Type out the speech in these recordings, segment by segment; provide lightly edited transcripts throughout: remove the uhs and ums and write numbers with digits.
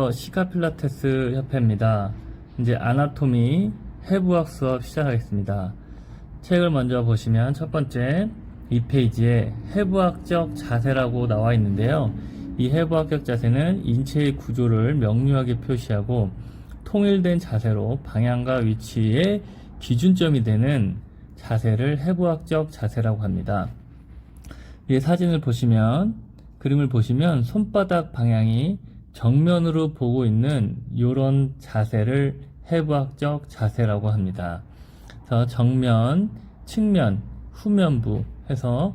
안녕하세요. 시카필라테스 협회입니다. 이제 아나토미 해부학 수업 시작하겠습니다. 책을 먼저 보시면 첫 번째 2페이지에 해부학적 자세라고 나와 있는데요. 이 해부학적 자세는 인체의 구조를 명료하게 표시하고 통일된 자세로 방향과 위치의 기준점이 되는 자세를 해부학적 자세라고 합니다. 이 사진을 보시면, 그림을 보시면 손바닥 방향이 정면으로 보고 있는 이런 자세를 해부학적 자세라고 합니다. 그래서 정면, 측면, 후면부 해서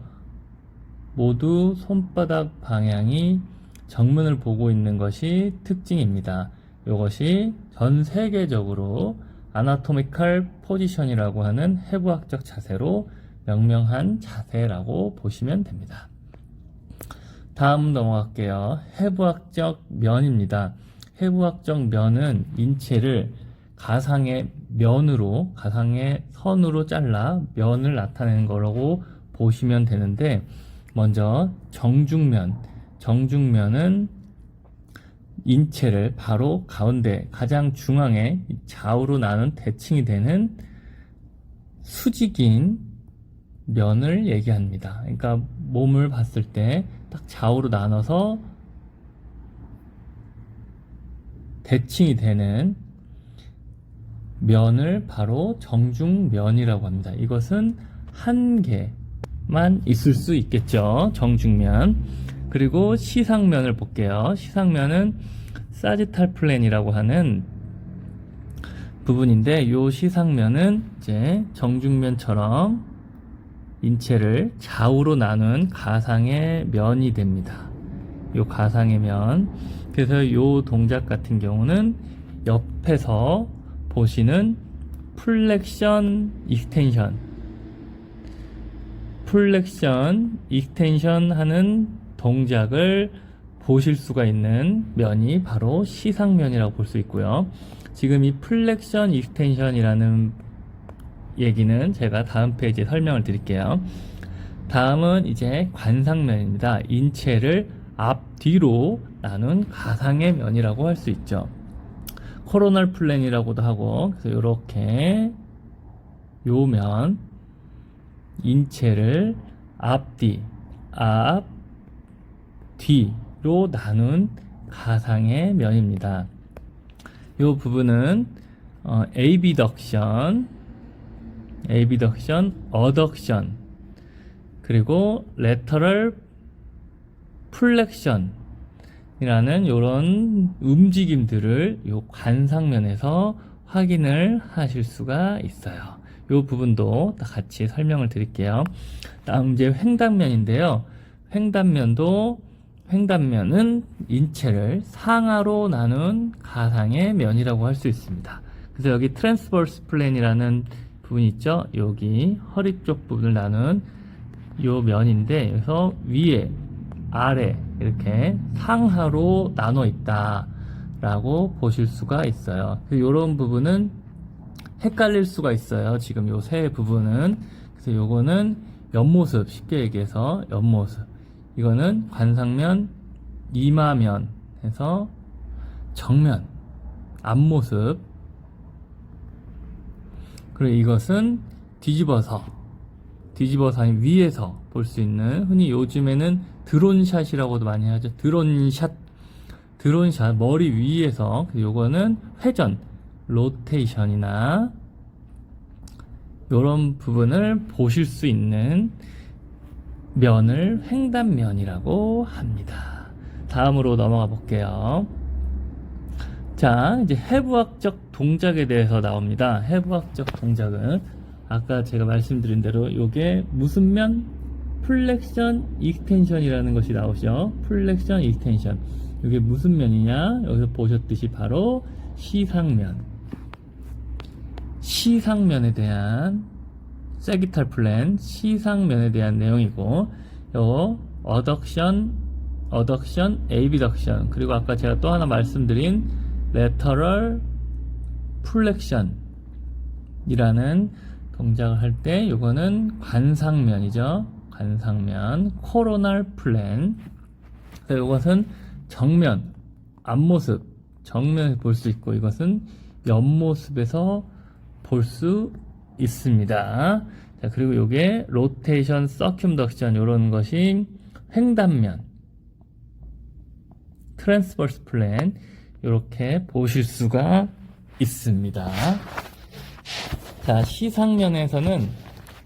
모두 손바닥 방향이 정면을 보고 있는 것이 특징입니다. 이것이 전 세계적으로 아나토미컬 포지션이라고 하는 해부학적 자세로 명명한 자세라고 보시면 됩니다. 다음 넘어갈게요. 해부학적 면입니다. 해부학적 면은 인체를 가상의 면으로, 가상의 선으로 잘라 면을 나타내는 거라고 보시면 되는데, 먼저 정중면. 정중면은 인체를 바로 가운데, 가장 중앙에 좌우로 나눈 대칭이 되는 수직인 면을 얘기합니다. 그러니까 몸을 봤을 때 딱 좌우로 나눠서 대칭이 되는 면을 바로 정중면이라고 합니다. 이것은 한 개만 있을 수 있겠죠. 정중면. 그리고 시상면을 볼게요. 시상면은 사지탈 플랜이라고 하는 부분인데, 이 시상면은 이제 정중면처럼 인체를 좌우로 나눈 가상의 면이 됩니다. 요 가상의 면. 그래서 요 동작 같은 경우는 옆에서 보시는 플렉션 익스텐션, 플렉션 익스텐션 하는 동작을 보실 수가 있는 면이 바로 시상면이라고 볼 수 있고요. 지금 이 플렉션 익스텐션이라는 얘기는 제가 다음 페이지에 설명을 드릴게요. 다음은 이제 관상면입니다. 인체를 앞뒤로 나눈 가상의 면이라고 할 수 있죠. 코로널 플랜이라고도 하고, 그래서 이렇게 요 면, 인체를 앞뒤, 앞, 뒤로 나눈 가상의 면입니다. 요 부분은 abduction, adduction, 그리고 lateral flexion 이라는 이런 움직임들을 요 관상면에서 확인을 하실 수가 있어요. 요 부분도 같이 설명을 드릴게요. 다음 이제 횡단면인데요. 횡단면은 인체를 상하로 나눈 가상의 면이라고 할 수 있습니다. 그래서 여기 트랜스버스 플랜이라는 부분이 있죠. 여기 허리 쪽 부분을 나눈 요 면인데, 여기서 위에, 아래 이렇게 상하로 나눠 있다 라고 보실 수가 있어요. 이런 부분은 헷갈릴 수가 있어요. 지금 요 세 부분은. 그래서 요거는 옆모습, 쉽게 얘기해서 옆모습. 이거는 관상면, 이마면 해서 정면, 앞모습. 그리고 이것은 뒤집어서 아니 위에서 볼 수 있는, 흔히 요즘에는 드론샷이라고도 많이 하죠. 드론샷 머리 위에서. 요거는 회전, 로테이션이나 요런 부분을 보실 수 있는 면을 횡단면이라고 합니다. 다음으로 넘어가 볼게요. 자, 이제 해부학적 동작에 대해서 나옵니다. 해부학적 동작은 아까 제가 말씀드린 대로 요게 무슨 면? 플렉션 익스텐션이라는 것이 나오죠. 플렉션 익스텐션. 이게 무슨 면이냐? 여기서 보셨듯이 바로 시상면에 대한 세기탈 플랜, 시상면에 대한 내용이고, 요 어덕션, abduction, 그리고 아까 제가 또 하나 말씀드린 lateral flexion 이라는 동작을 할 때 요거는 관상면이죠. 관상면, 코로널 플랜. 요것은 정면, 앞모습, 정면에서 볼 수 있고, 이것은 옆모습에서 볼 수 있습니다. 자, 그리고 요게 로테이션, 서큐덕션 요런 것이 횡단면, 트랜스버스 플랜 이렇게 보실 수가 있습니다. 자, 시상면에서는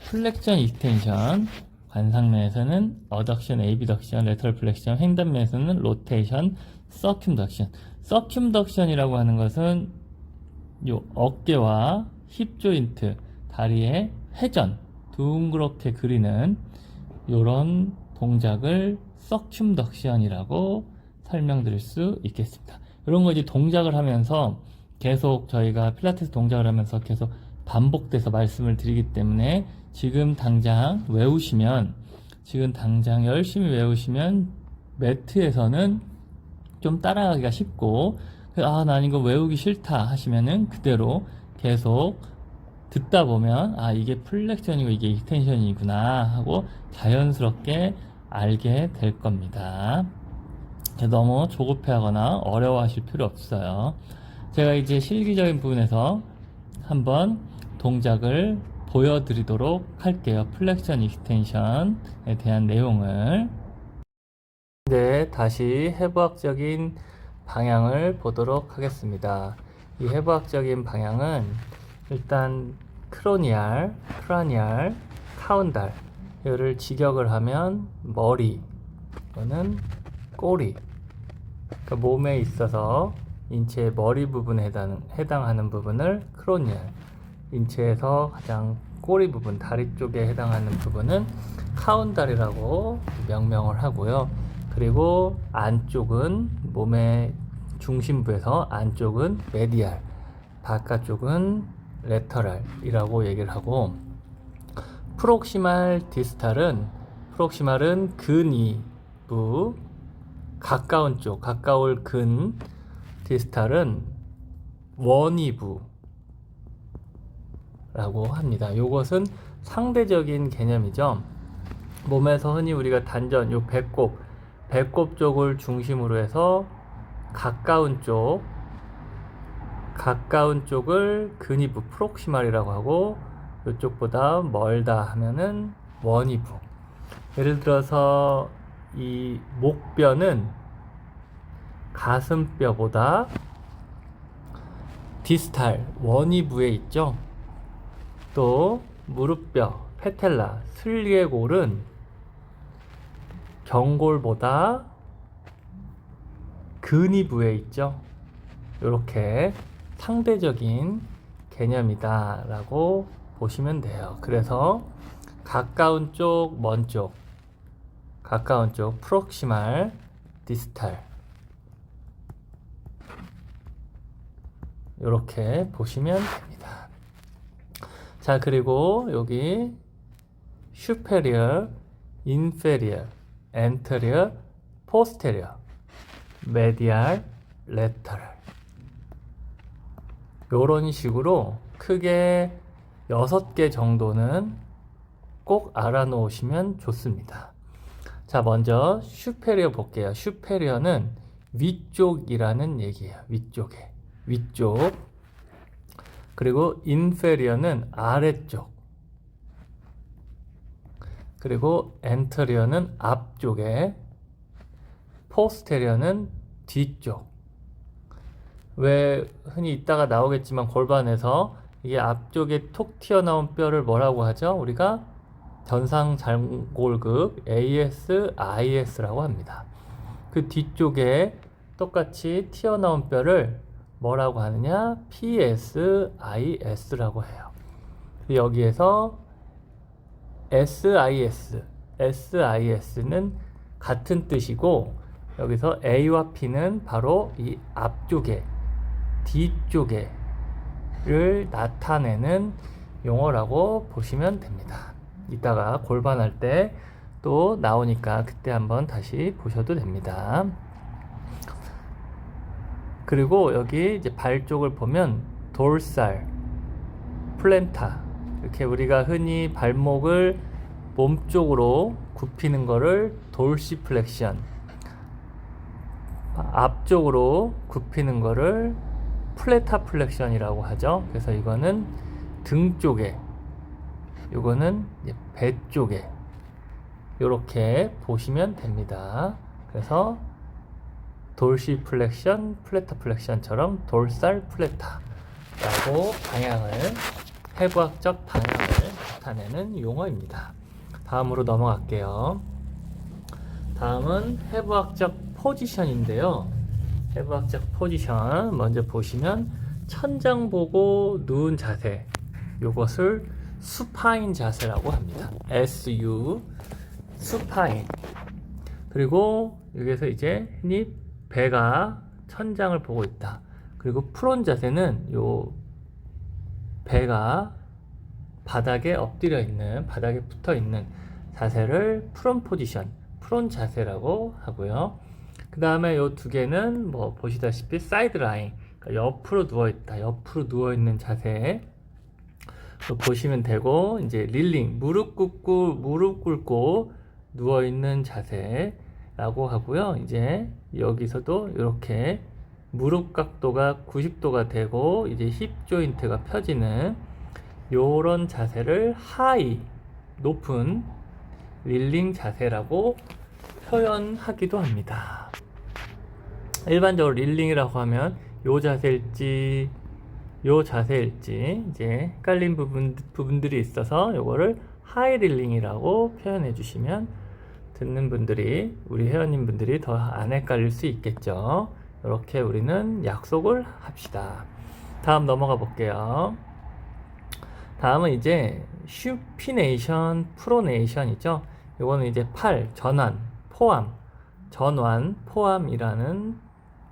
플렉션 익스텐션, 관상면에서는 어덕션, 에이비덕션, 레터럴 플렉션, 횡단면에서는 로테이션, 서큐덕션. 서큐덕션이라고 하는 것은 요 어깨와 힙 조인트, 다리의 회전, 둥그렇게 그리는 요런 동작을 서큐덕션이라고 설명드릴 수 있겠습니다. 이런 거 이제 동작을 하면서 계속 저희가 필라테스 동작을 하면서 계속 반복돼서 말씀을 드리기 때문에 지금 당장 외우시면, 지금 당장 열심히 외우시면 매트에서는 좀 따라가기가 쉽고, 난 이거 외우기 싫다 하시면은 그대로 계속 듣다 보면 이게 플렉션이고 이게 익스텐션이구나 하고 자연스럽게 알게 될 겁니다. 너무 조급해하거나 어려워하실 필요 없어요. 제가 이제 실기적인 부분에서 한번 동작을 보여드리도록 할게요. 플렉션 익스텐션에 대한 내용을. 이제 다시 해부학적인 방향을 보도록 하겠습니다. 이 해부학적인 방향은 일단 크라니알, 카운달 이거를 직역을 하면 머리 또는 꼬리, 그러니까 몸에 있어서 인체의 머리 부분에 해당하는 부분을 크라니알, 인체에서 가장 꼬리 부분, 다리 쪽에 해당하는 부분은 카운달이라고 명명을 하고요. 그리고 안쪽은 몸의 중심부에서 안쪽은 메디알, 바깥쪽은 레터랄이라고 얘기를 하고, 프록시말은 근위부, 가까운 쪽, 가까울 근, 디스탈은 원위부라고 합니다. 이것은 상대적인 개념이죠. 몸에서 흔히 우리가 단전, 요 배꼽 쪽을 중심으로 해서 가까운 쪽을 근위부, 프록시말이라고 하고, 이쪽보다 멀다 하면은 원위부. 예를 들어서 이 목뼈는 가슴뼈보다 디스탈, 원위부에 있죠. 또 무릎뼈, 페텔라, 슬개골은 경골보다 근위부에 있죠. 이렇게 상대적인 개념이다 라고 보시면 돼요. 그래서 가까운 쪽, 먼 쪽, 가까운 쪽 프록시말, 디스탈 이렇게 보시면 됩니다. 자, 그리고 여기 superior, inferior, anterior, posterior, medial, lateral 이런 식으로 크게 6개 정도는 꼭 알아놓으시면 좋습니다. 자, 먼저 슈페리어 볼게요. 슈페리어는 위쪽이라는 얘기예요. 위쪽. 그리고 인페리어는 아래쪽. 그리고 엔터리어는 앞쪽에, 포스테리어는 뒤쪽. 왜 흔히 이따가 나오겠지만 골반에서 이게 앞쪽에 톡 튀어나온 뼈를 뭐라고 하죠? 우리가 전상장골극 AS, IS라고 합니다. 그 뒤쪽에 똑같이 튀어나온 뼈를 뭐라고 하느냐? PS, IS라고 해요. 여기에서 SIS는 같은 뜻이고, 여기서 A와 P는 바로 이 앞쪽에, 뒤쪽에를 나타내는 용어라고 보시면 됩니다. 이따가 골반할 때 또 나오니까 그때 한번 다시 보셔도 됩니다. 그리고 여기 이제 발 쪽을 보면 돌살, 플랜타, 이렇게 우리가 흔히 발목을 몸쪽으로 굽히는 거를 돌시플렉션, 앞쪽으로 굽히는 거를 플레타플렉션이라고 하죠. 그래서 이거는 등 쪽에, 이거는 배 쪽에 이렇게 보시면 됩니다. 그래서 돌시플렉션, 플레타플렉션처럼 돌살 플레타라고 방향을, 해부학적 방향을 나타내는 용어입니다. 다음으로 넘어갈게요. 다음은 해부학적 포지션인데요. 해부학적 포지션 먼저 보시면 천장 보고 누운 자세, 이것을 수파인 자세라고 합니다. SU 수파인. 그리고 여기서 이제 흔히 배가 천장을 보고 있다. 그리고 프론 자세는 요 배가 바닥에 엎드려 있는, 바닥에 붙어 있는 자세를 프론 포지션, 프론 자세라고 하고요. 그 다음에 요 두 개는 뭐 보시다시피 사이드 라인, 그러니까 옆으로 누워 있다, 옆으로 누워 있는 자세 보시면 되고, 이제 릴링, 무릎 꿇고 누워 있는 자세라고 하고요. 이제 여기서도 이렇게 무릎 각도가 90도가 되고 이제 힙 조인트가 펴지는 요런 자세를 하이, 높은 릴링 자세라고 표현하기도 합니다. 일반적으로 릴링이라고 하면 요 자세일지 요 자세일지 이제 헷갈린 부분들이 있어서 요거를 하이 릴링이라고 표현해 주시면 듣는 분들이, 우리 회원님 분들이 더 안 헷갈릴 수 있겠죠. 이렇게 우리는 약속을 합시다. 다음 넘어가 볼게요. 다음은 이제 슈피네이션, 프로네이션이죠. 이거는 이제 팔, 전완, 포암, 전완, 포암이라는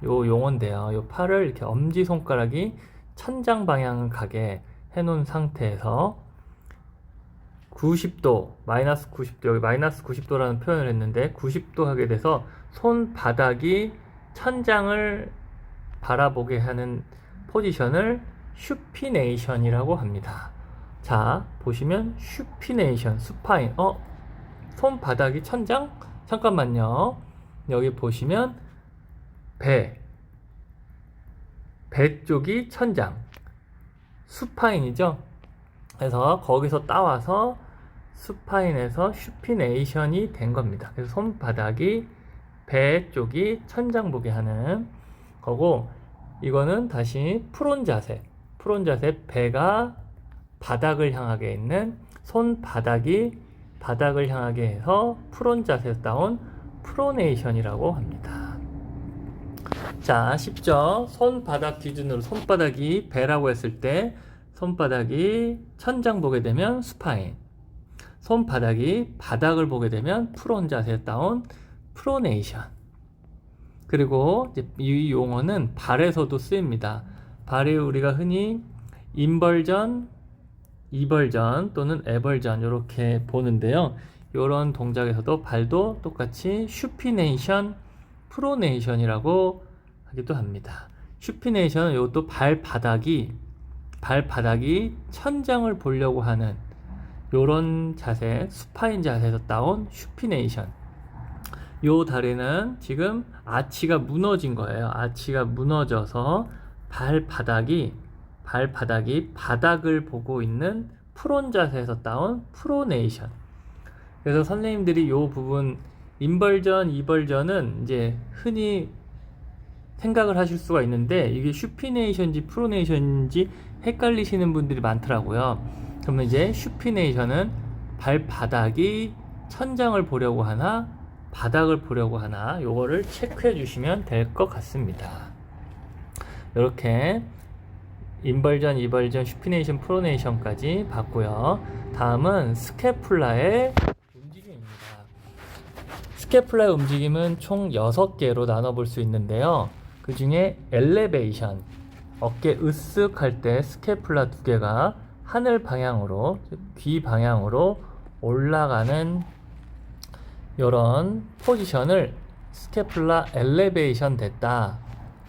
요 용어인데요. 요 팔을 이렇게 엄지손가락이 천장 방향을 가게 해놓은 상태에서 90도, 마이너스 90도, 여기 마이너스 90도라는 표현을 했는데 90도 하게 돼서 손바닥이 천장을 바라보게 하는 포지션을 슈피네이션이라고 합니다. 자, 보시면 슈피네이션, 수파인, 손바닥이 천장? 잠깐만요. 여기 보시면 배 쪽이 천장, 수파인이죠. 그래서 거기서 따와서 수파인에서 슈피네이션이 된 겁니다. 그래서 손바닥이 배 쪽이 천장 보게 하는 거고, 이거는 다시 프론 자세, 배가 바닥을 향하게 있는, 손바닥이 바닥을 향하게 해서 프론 자세에서 따온 프로네이션이라고 합니다. 자, 쉽죠? 손바닥 기준으로 손바닥이 배라고 했을 때 손바닥이 천장 보게 되면 수파인, 손바닥이 바닥을 보게 되면 프론 자세에 따온 프로네이션. 그리고 이제 이 용어는 발에서도 쓰입니다. 발이 우리가 흔히 인벌전, 이벌전 또는 에벌전 이렇게 보는데요. 이런 동작에서도 발도 똑같이 슈피네이션, 프로네이션이라고 하기도 합니다. 슈피네이션은 이것도 발바닥이 천장을 보려고 하는 이런 자세, 수파인 자세에서 따온 슈피네이션. 요 다리는 지금 아치가 무너진 거예요. 아치가 무너져서 발바닥이 바닥을 보고 있는 프론 자세에서 따온 프로네이션. 그래서 선생님들이 요 부분 인벌전, 이벌전은 이제 흔히 생각을 하실 수가 있는데 이게 슈피네이션인지 프로네이션인지 헷갈리시는 분들이 많더라고요. 그러면 이제 슈피네이션은 발바닥이 천장을 보려고 하나 바닥을 보려고 하나, 요거를 체크해 주시면 될 것 같습니다. 이렇게 인벌전, 이벌전, 슈피네이션, 프로네이션까지 봤고요. 다음은 스캐풀라의 움직임입니다. 스캐풀라의 움직임은 총 6개로 나눠볼 수 있는데요. 그 중에 엘레베이션, 어깨 으쓱할 때 스캐풀라 2개가 하늘 방향으로, 귀 방향으로 올라가는 이런 포지션을 스캐풀라 엘레베이션 됐다,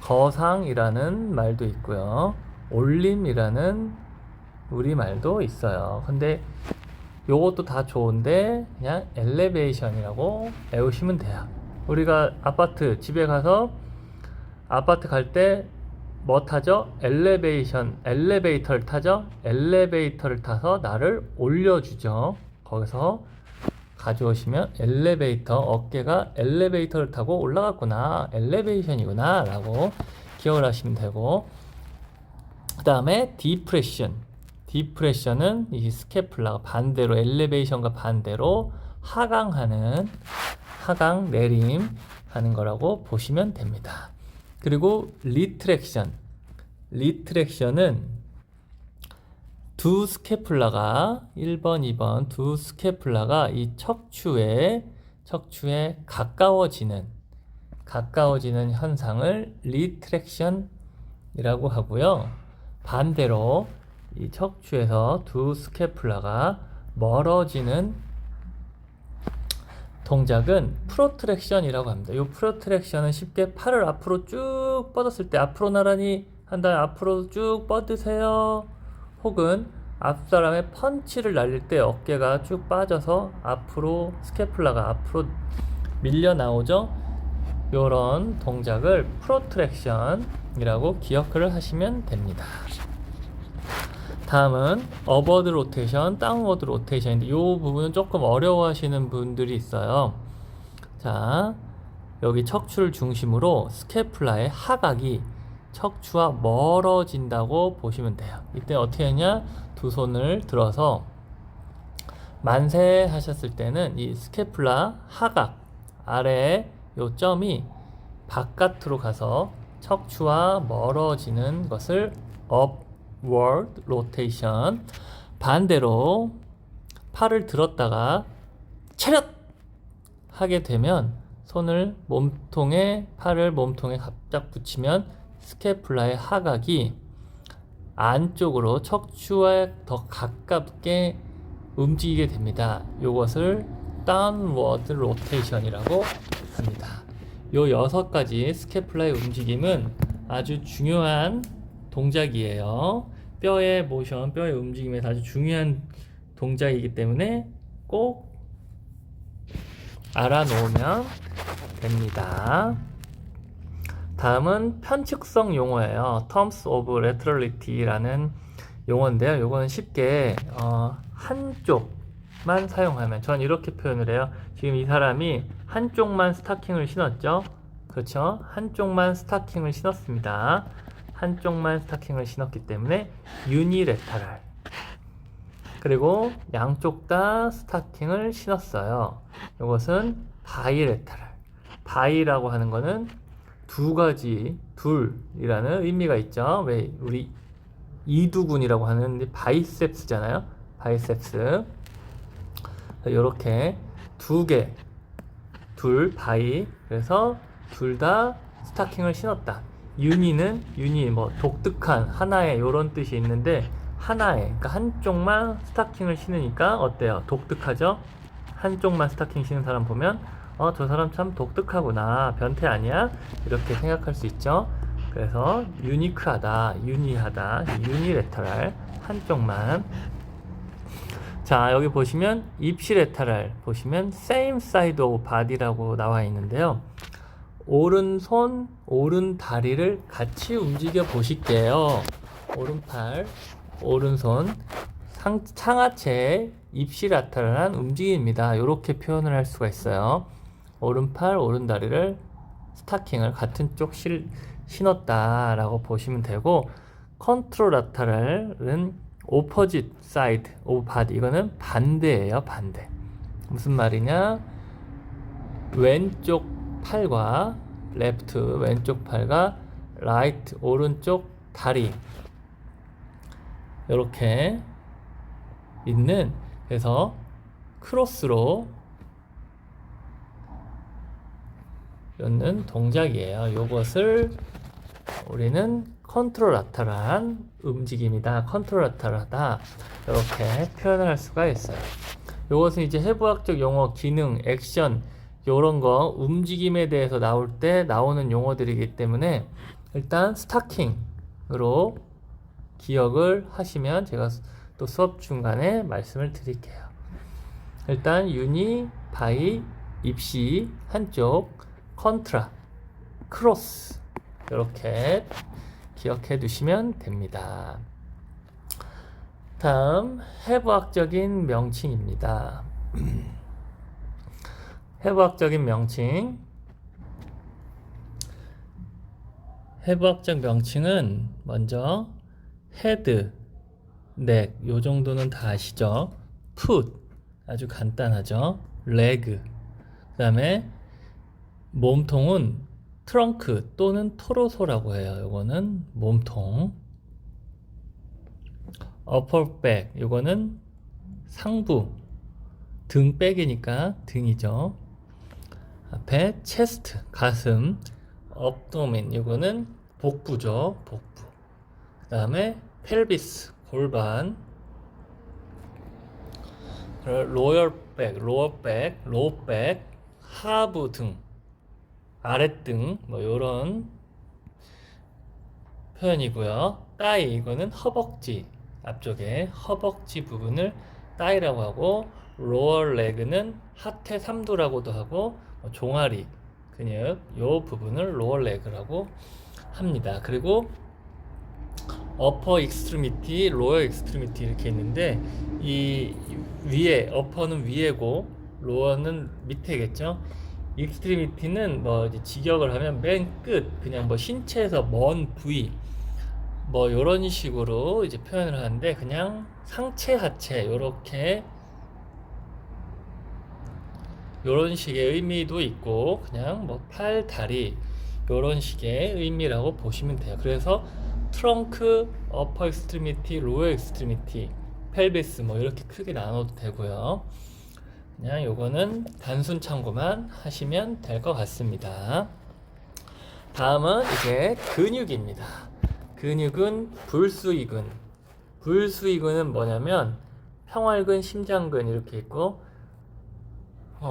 거상이라는 말도 있고요, 올림이라는 우리말도 있어요. 근데 요것도 다 좋은데 그냥 엘레베이션이라고 외우시면 돼요. 우리가 아파트 집에 가서 아파트 갈 때 뭐 타죠? 엘리베이터를 타죠? 엘리베이터를 타서 나를 올려주죠. 거기서 가져오시면 엘리베이터, 어깨가 엘리베이터를 타고 올라갔구나, 엘리베이션이구나 라고 기억을 하시면 되고, 그 다음에 디프레션은 이 스캐플라가 반대로, 엘리베이션과 반대로 하강 내림 하는 거라고 보시면 됩니다. 그리고 리트렉션은 두 스캐플라가 1번, 2번 두 스캐플라가 이 척추에 가까워지는 현상을 리트렉션이라고 하고요. 반대로 이 척추에서 두 스캐플라가 멀어지는 동작은 프로트랙션이라고 합니다. 이 프로트랙션은 쉽게 팔을 앞으로 쭉 뻗었을 때, 앞으로 나란히 한 다음에 앞으로 쭉 뻗으세요. 혹은 앞사람의 펀치를 날릴 때 어깨가 쭉 빠져서 앞으로, 스캐플라가 앞으로 밀려 나오죠. 이런 동작을 프로트랙션이라고 기억을 하시면 됩니다. 다음은 어버드 로테이션, 다운워드 로테이션인데 이 부분은 조금 어려워하시는 분들이 있어요. 자, 여기 척추를 중심으로 스캐플라의 하각이 척추와 멀어진다고 보시면 돼요. 이때 어떻게 하냐? 두 손을 들어서 만세 하셨을 때는 이 스캐플라 하각 아래에 요 점이 바깥으로 가서 척추와 멀어지는 것을 upward rotation, 반대로 팔을 들었다가 차렷 하게 되면 팔을 몸통에 갑작 붙이면 스캐플라의 하각이 안쪽으로 척추에 더 가깝게 움직이게 됩니다. 이것을 downward rotation이라고 합니다. 요 6가지 스캐플라의 움직임은 아주 중요한 동작이에요. 뼈의 모션, 뼈의 움직임에서 아주 중요한 동작이기 때문에 꼭 알아놓으면 됩니다. 다음은 편측성 용어예요. Terms of laterality라는 용어인데요. 이거는 쉽게 한쪽만 사용하면, 전 이렇게 표현을 해요. 지금 이 사람이 한쪽만 스타킹을 신었죠. 그렇죠? 한쪽만 스타킹을 신었습니다. 한쪽만 스타킹을 신었기 때문에 유니레터럴. 그리고 양쪽 다 스타킹을 신었어요. 이것은 바이레터럴. 바이라고 하는 거는 둘이라는 의미가 있죠. 왜 우리 이두근이라고 하는 바이셉스잖아요. 바이셉스. 이렇게 바이. 그래서 둘 다 스타킹을 신었다. 유니 뭐 독특한, 하나의 이런 뜻이 있는데, 그러니까 한쪽만 스타킹을 신으니까 어때요? 독특하죠? 한쪽만 스타킹 신은 사람 보면 저 사람 참 독특하구나, 변태 아니야? 이렇게 생각할 수 있죠. 그래서 유니크하다, 유니레터럴, 한쪽만. 자, 여기 보시면 입시레터럴 보시면 same side of body라고 나와 있는데요. 오른손, 오른 다리를 같이 움직여 보실게요. 오른팔, 오른손, 상하체의 입시라테럴한 움직임입니다. 이렇게 표현을 할 수가 있어요. 오른팔, 오른다리를 스타킹을 같은 쪽 신었다라고 보시면 되고, 컨트로라테럴은 opposite side of body, 이거는 반대예요. 반대. 무슨 말이냐? 왼쪽 팔과 left, 왼쪽 팔과 right, 오른쪽 다리, 이렇게 있는, 그래서 크로스로 였는 동작이에요. 이것을 우리는 컨트로라테럴한 움직임이다, 컨트로라테럴하다, 이렇게 표현을 할 수가 있어요. 이것은 이제 해부학적 용어, 기능, 액션, 이런 거 움직임에 대해서 나올 때 나오는 용어들이기 때문에 일단 스타킹으로 기억을 하시면 제가 또 수업 중간에 말씀을 드릴게요. 일단 유니, 바이, 입시 한쪽, 컨트라, 크로스 이렇게 기억해 두시면 됩니다. 다음 해부학적인 명칭입니다. 해부학적인 명칭. 해부학적 명칭은 먼저 헤드, 넥, 요 정도는 다 아시죠? 풋, 아주 간단하죠? 레그, 그 다음에 몸통은 트렁크 또는 토로소라고 해요. 요거는 몸통. 어퍼백, 요거는 상부, 등백이니까 등이죠. 앞에 체스트, 가슴, 업도멘, 요거는 복부죠. 복부. 그 다음에 펠비스, 골반, 로어백, 로우백, 하부 등, 아랫등, 뭐 요런 표현이고요. 따이, 이거는 허벅지, 앞쪽에 허벅지 부분을 따이라고 하고, 로어 레그는 하태 삼두라고도 하고, 종아리 근육 요 부분을 로어 레그라고 합니다. 그리고 어퍼 익스트리미티, 로어 익스트리미티 이렇게 있는데, 이 위에 어퍼는 위에고 로어는 밑에겠죠. 익스트리미티는 뭐 이제 직역을 하면 맨 끝, 그냥 뭐 신체에서 먼 부위, 뭐 요런 식으로 이제 표현을 하는데, 그냥 상체 하체 요렇게 요런 식의 의미도 있고, 그냥 뭐 팔, 다리 요런 식의 의미라고 보시면 돼요. 그래서 트렁크, 어퍼 익스트리미티, 로어 익스트리미티, 펠비스 뭐 이렇게 크게 나눠도 되고요. 그냥 요거는 단순 참고만 하시면 될 것 같습니다. 다음은 이제 근육입니다. 근육은 불수이근. 불수이근은 뭐냐면 평활근, 심장근 이렇게 있고,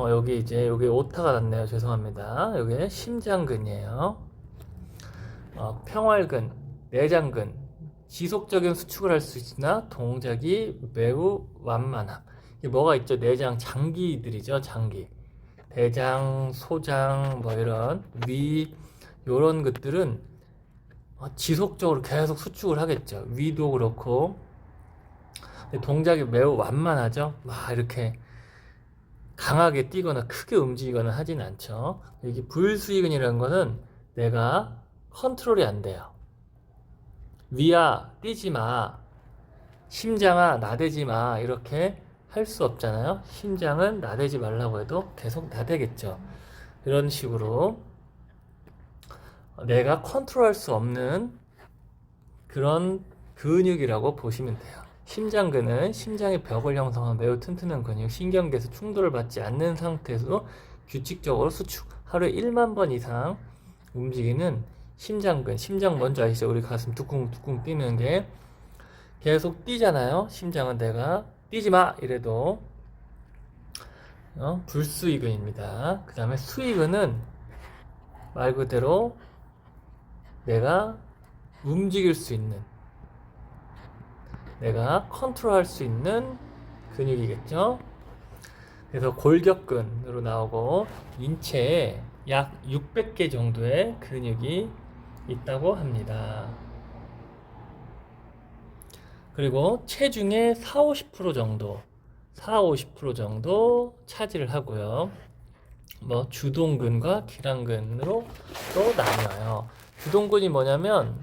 여기 이제 여기 오타가 났네요. 죄송합니다. 여기 심장근이에요. 평활근, 내장근, 지속적인 수축을 할 수 있으나 동작이 매우 완만함. 이게 뭐가 있죠? 내장, 장기들이죠. 장기, 대장, 소장, 뭐 이런 위 요런 것들은 지속적으로 계속 수축을 하겠죠. 위도 그렇고. 동작이 매우 완만하죠. 막 이렇게 강하게 뛰거나 크게 움직이거나 하진 않죠. 여기 불수의근이라는 거는 내가 컨트롤이 안 돼요. 위야 뛰지 마, 심장아 나대지 마, 이렇게 할 수 없잖아요. 심장은 나대지 말라고 해도 계속 나대겠죠. 이런 식으로 내가 컨트롤할 수 없는 그런 근육이라고 보시면 돼요. 심장근은 심장의 벽을 형성한 매우 튼튼한 근육, 신경계에서 충돌을 받지 않는 상태에서도 규칙적으로 수축, 하루에 1만 번 이상 움직이는 심장근. 심장 뭔지 아시죠? 우리 가슴 뚜껑뚜껑 뛰는 게 계속 뛰잖아요. 심장은 내가 뛰지 마 이래도 불수의근입니다. 그 다음에 수의근은 말 그대로 내가 움직일 수 있는, 내가 컨트롤할 수 있는 근육이겠죠. 그래서 골격근으로 나오고 인체에 약 600개 정도의 근육이 있다고 합니다. 그리고 체중의 40-50% 정도, 40-50% 정도 차지를 하고요. 뭐 주동근과 기랑근으로 또 나뉘어요. 주동근이 뭐냐면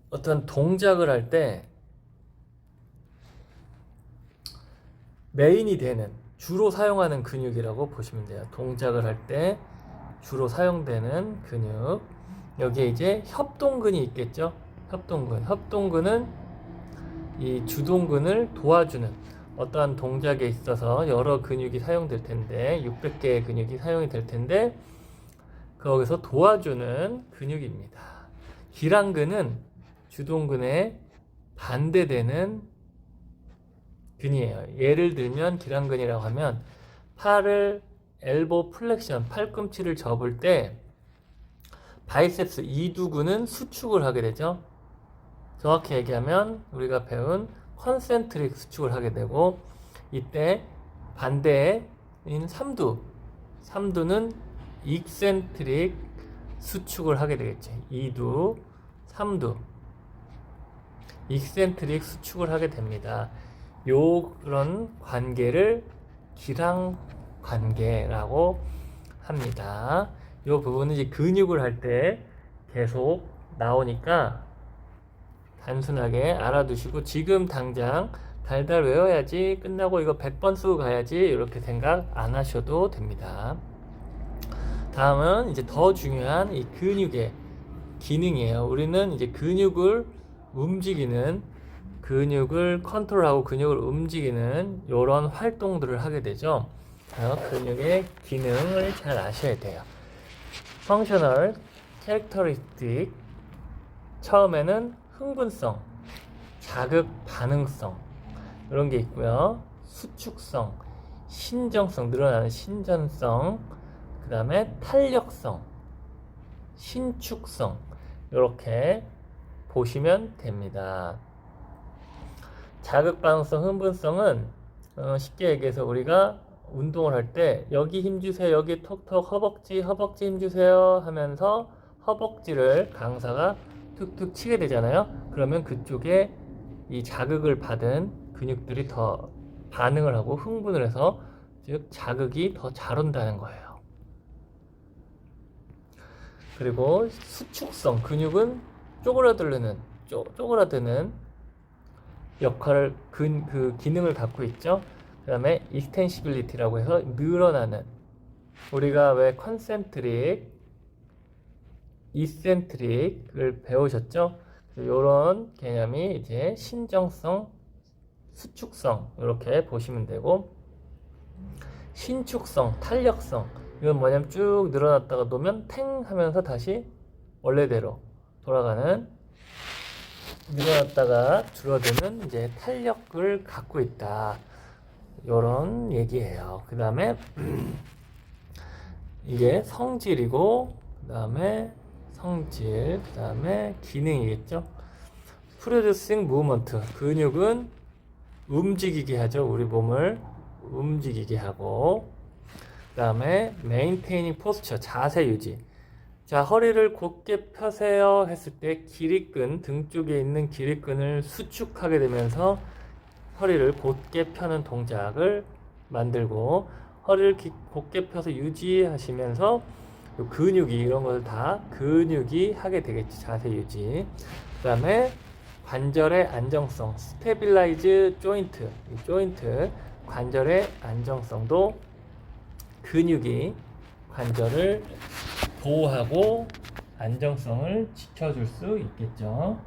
어떤 동작을 할 때 메인이 되는, 주로 사용하는 근육이라고 보시면 돼요. 동작을 할 때 주로 사용되는 근육. 여기에 이제 협동근이 있겠죠. 협동근은 이 주동근을 도와주는, 어떠한 동작에 있어서 여러 근육이 사용될 텐데 600개의 근육이 사용이 될 텐데 거기서 도와주는 근육입니다. 기랑근은 주동근에 반대되는 근이에요. 예를 들면 기랑근이라고 하면 팔을 엘보 플렉션, 팔꿈치를 접을 때 바이셉스 이두근은 수축을 하게 되죠. 정확히 얘기하면 우리가 배운 컨센트릭 수축을 하게 되고, 이때 반대인 삼두는 익센트릭 수축을 하게 되겠죠. 2두, 3두, 익센트릭 수축을 하게 됩니다. 요런 관계를 기랑 관계라고 합니다. 요 부분은 이제 근육을 할 때 계속 나오니까 단순하게 알아두시고 지금 당장 달달 외워야지, 끝나고 이거 100번 쓰고 가야지, 이렇게 생각 안 하셔도 됩니다. 다음은 이제 더 중요한 이 근육의 기능이에요. 우리는 이제 근육을 움직이는, 근육을 컨트롤하고 근육을 움직이는 이런 활동들을 하게 되죠. 근육의 기능을 잘 아셔야 돼요. Functional Characteristic, 처음에는 흥분성, 자극 반응성 이런 게 있고요. 수축성, 신정성, 늘어나는 신전성, 그 다음에 탄력성, 신축성, 이렇게 보시면 됩니다. 자극 반응성, 흥분성은 쉽게 얘기해서 우리가 운동을 할 때 여기 힘주세요, 여기 톡톡, 허벅지 힘주세요 하면서 허벅지를 강사가 툭툭 치게 되잖아요. 그러면 그쪽에 이 자극을 받은 근육들이 더 반응을 하고 흥분을 해서, 즉 자극이 더 잘 온다는 거예요. 그리고 수축성, 근육은 쪼그라드는 역할을, 그 기능을 갖고 있죠. 그 다음에 extensibility라고 해서 늘어나는, 우리가 왜 컨센트릭, 이센트릭을 배우셨죠? 이런 개념이 이제 신정성, 수축성 이렇게 보시면 되고, 신축성, 탄력성, 이건 뭐냐면 쭉 늘어났다가 놓으면 탱 하면서 다시 원래대로 돌아가는, 늘어났다가 줄어드는 이제 탄력을 갖고 있다, 요런 얘기예요. 그 다음에 이게 성질이고, 그 다음에 성질, 그 다음에 기능이겠죠. Producing movement, 근육은 움직이게 하죠. 우리 몸을 움직이게 하고, 그 다음에 Maintaining posture, 자세 유지. 자, 허리를 곧게 펴세요 했을 때 기립근, 등 쪽에 있는 기립근을 수축하게 되면서 허리를 곧게 펴는 동작을 만들고, 허리를 곧게 펴서 유지하시면서 근육이, 이런 것을 다 근육이 하게 되겠지, 자세 유지. 그 다음에 관절의 안정성, 스테빌라이즈 조인트, 이 조인트, 관절의 안정성도 근육이 관절을 보호하고 안정성을 지켜줄 수 있겠죠.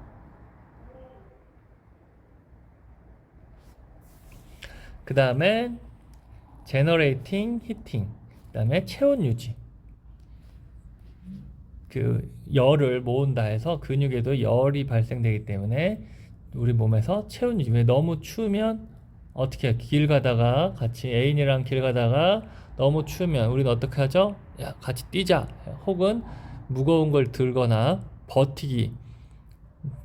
그 다음에 Generating Heating, 그 다음에 체온 유지. 그 열을 모은다 해서 근육에도 열이 발생되기 때문에 우리 몸에서 체온 유지. 왜 너무 추우면 어떻게 해요? 길 가다가, 같이 애인이랑 길 가다가 너무 추우면 우리는 어떻게 하죠? 야, 같이 뛰자. 혹은 무거운 걸 들거나 버티기,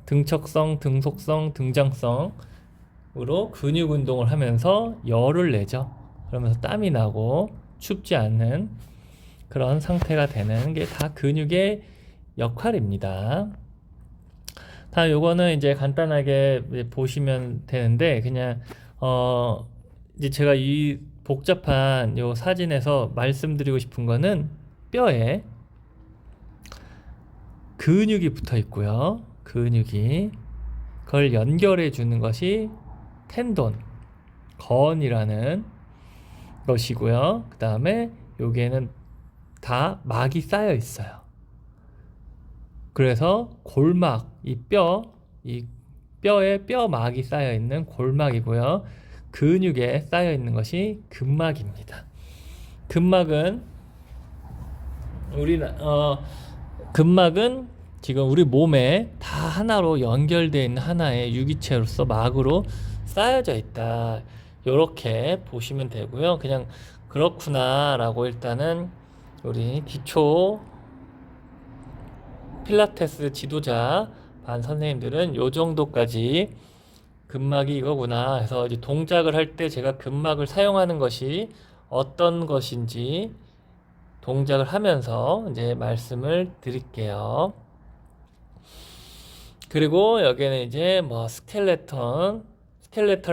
등척성, 등속성, 등장성으로 근육 운동을 하면서 열을 내죠. 그러면서 땀이 나고 춥지 않는 그런 상태가 되는 게 다 근육의 역할입니다. 다음 요거는 이제 간단하게 보시면 되는데, 그냥 이제 제가 이 복잡한 요 사진에서 말씀드리고 싶은 거는 뼈에 근육이 붙어 있고요. 근육이 그걸 연결해 주는 것이 텐돈, 건이라는 것이고요. 그 다음에 여기에는 다 막이 쌓여 있어요. 그래서 골막, 이 뼈에 뼈막이 쌓여 있는 골막이고요. 근육에 쌓여 있는 것이 근막입니다. 근막은 근막은 지금 우리 몸에 다 하나로 연결되어 있는 하나의 유기체로서 막으로 쌓여져 있다, 이렇게 보시면 되고요. 그냥 그렇구나 라고 일단은 우리 기초 필라테스 지도자 반 선생님들은 요 정도까지 근막이 이거구나 해서 이제 동작을 할 때 제가 근막을 사용하는 것이 어떤 것인지 동작을 하면서 이제 말씀을 드릴게요. 그리고 여기는 이제 뭐 스켈레털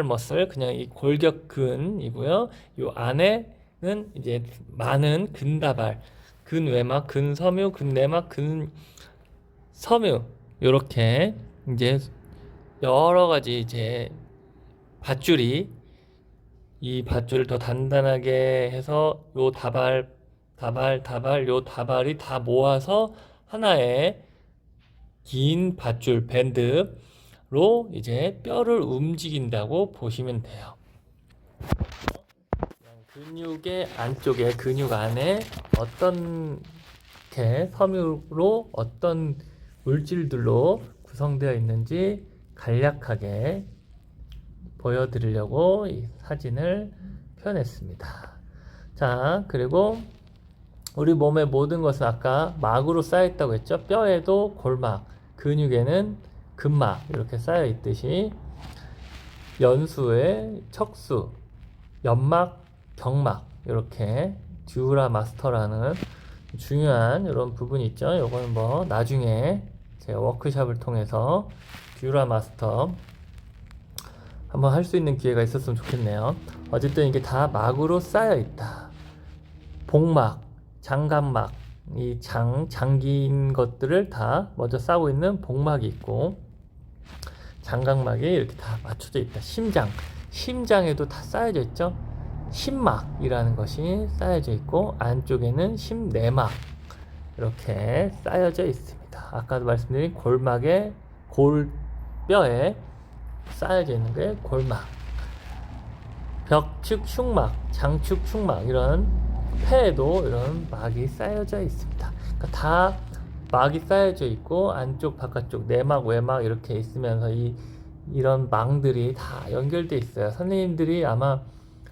머슬, 그냥 이 골격근이고요. 요 안에는 이제 많은 근다발, 근외막, 근섬유, 근내막, 근섬유, 요렇게 이제 여러 가지 이제 밧줄이, 이 밧줄을 더 단단하게 해서 요 요 다발이 다 모아서 하나의 긴 밧줄 밴드로 이제 뼈를 움직인다고 보시면 돼요. 근육의 안쪽에, 근육 안에 어떤 섬유로 어떤 물질들로 구성되어 있는지 간략하게 보여드리려고 이 사진을 펴냈습니다. 자, 그리고 우리 몸의 모든 것은 아까 막으로 쌓여있다고 했죠. 뼈에도 골막, 근육에는 근막 이렇게 쌓여 있듯이 연수에 척수, 연막, 경막 이렇게 듀라 마스터라는 중요한 이런 부분이 있죠. 요거는 뭐 나중에 제가 워크숍을 통해서 듀라 마스터 한번 할 수 있는 기회가 있었으면 좋겠네요. 어쨌든 이게 다 막으로 쌓여 있다. 복막, 장간막, 이 장긴 것들을 다 먼저 싸고 있는 복막이 있고, 장각막이 이렇게 다 맞춰져 있다. 심장에도 다 쌓여져 있죠. 심막이라는 것이 쌓여져 있고, 안쪽에는 심내막 이렇게 쌓여져 있습니다. 아까도 말씀드린 골뼈에 쌓여져 있는 게 골막, 벽축 흉막, 장축 흉막, 이런 폐에도 이런 막이 쌓여져 있습니다. 그러니까 다 막이 쌓여져 있고 안쪽 바깥쪽 내막 외막 이렇게 있으면서 이런 망들이 다 연결돼 있어요. 선생님들이 아마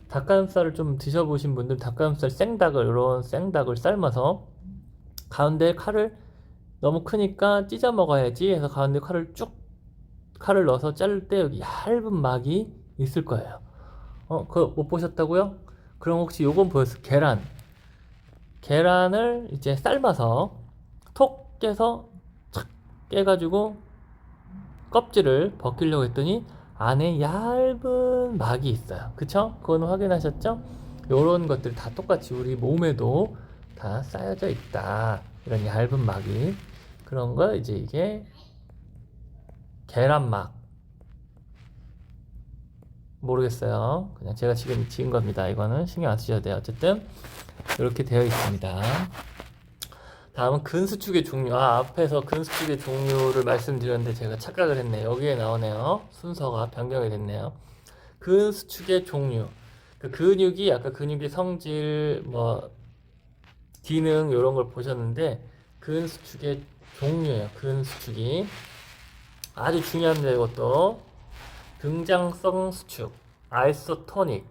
닭가슴살을 좀 드셔보신 분들, 닭가슴살 이런 생닭을 삶아서 가운데 칼을 너무 크니까 찢어 먹어야지 해서 가운데 칼을 넣어서 자를 때 여기 얇은 막이 있을 거예요. 그거 못 보셨다고요? 그럼 혹시 요건 보였어요? 계란을 이제 삶아서 톡 깨서 착 깨가지고 껍질을 벗기려고 했더니 안에 얇은 막이 있어요. 그쵸? 그건 확인하셨죠? 요런 것들 다 똑같이 우리 몸에도 다 쌓여져 있다. 이런 얇은 막이. 그런 거 이제 이게 계란막. 모르겠어요. 그냥 제가 지금 지은 겁니다. 이거는 신경 안 쓰셔도 돼요. 어쨌든 이렇게 되어 있습니다. 다음은 근수축의 종류. 앞에서 근수축의 종류를 말씀드렸는데 제가 착각을 했네요. 여기에 나오네요. 순서가 변경이 됐네요. 근수축의 종류. 그 근육이 아까 근육의 성질, 뭐 기능 이런 걸 보셨는데 근수축의 종류예요. 근수축이 아주 중요합니다. 이것도 등장성 수축, 아이소토닉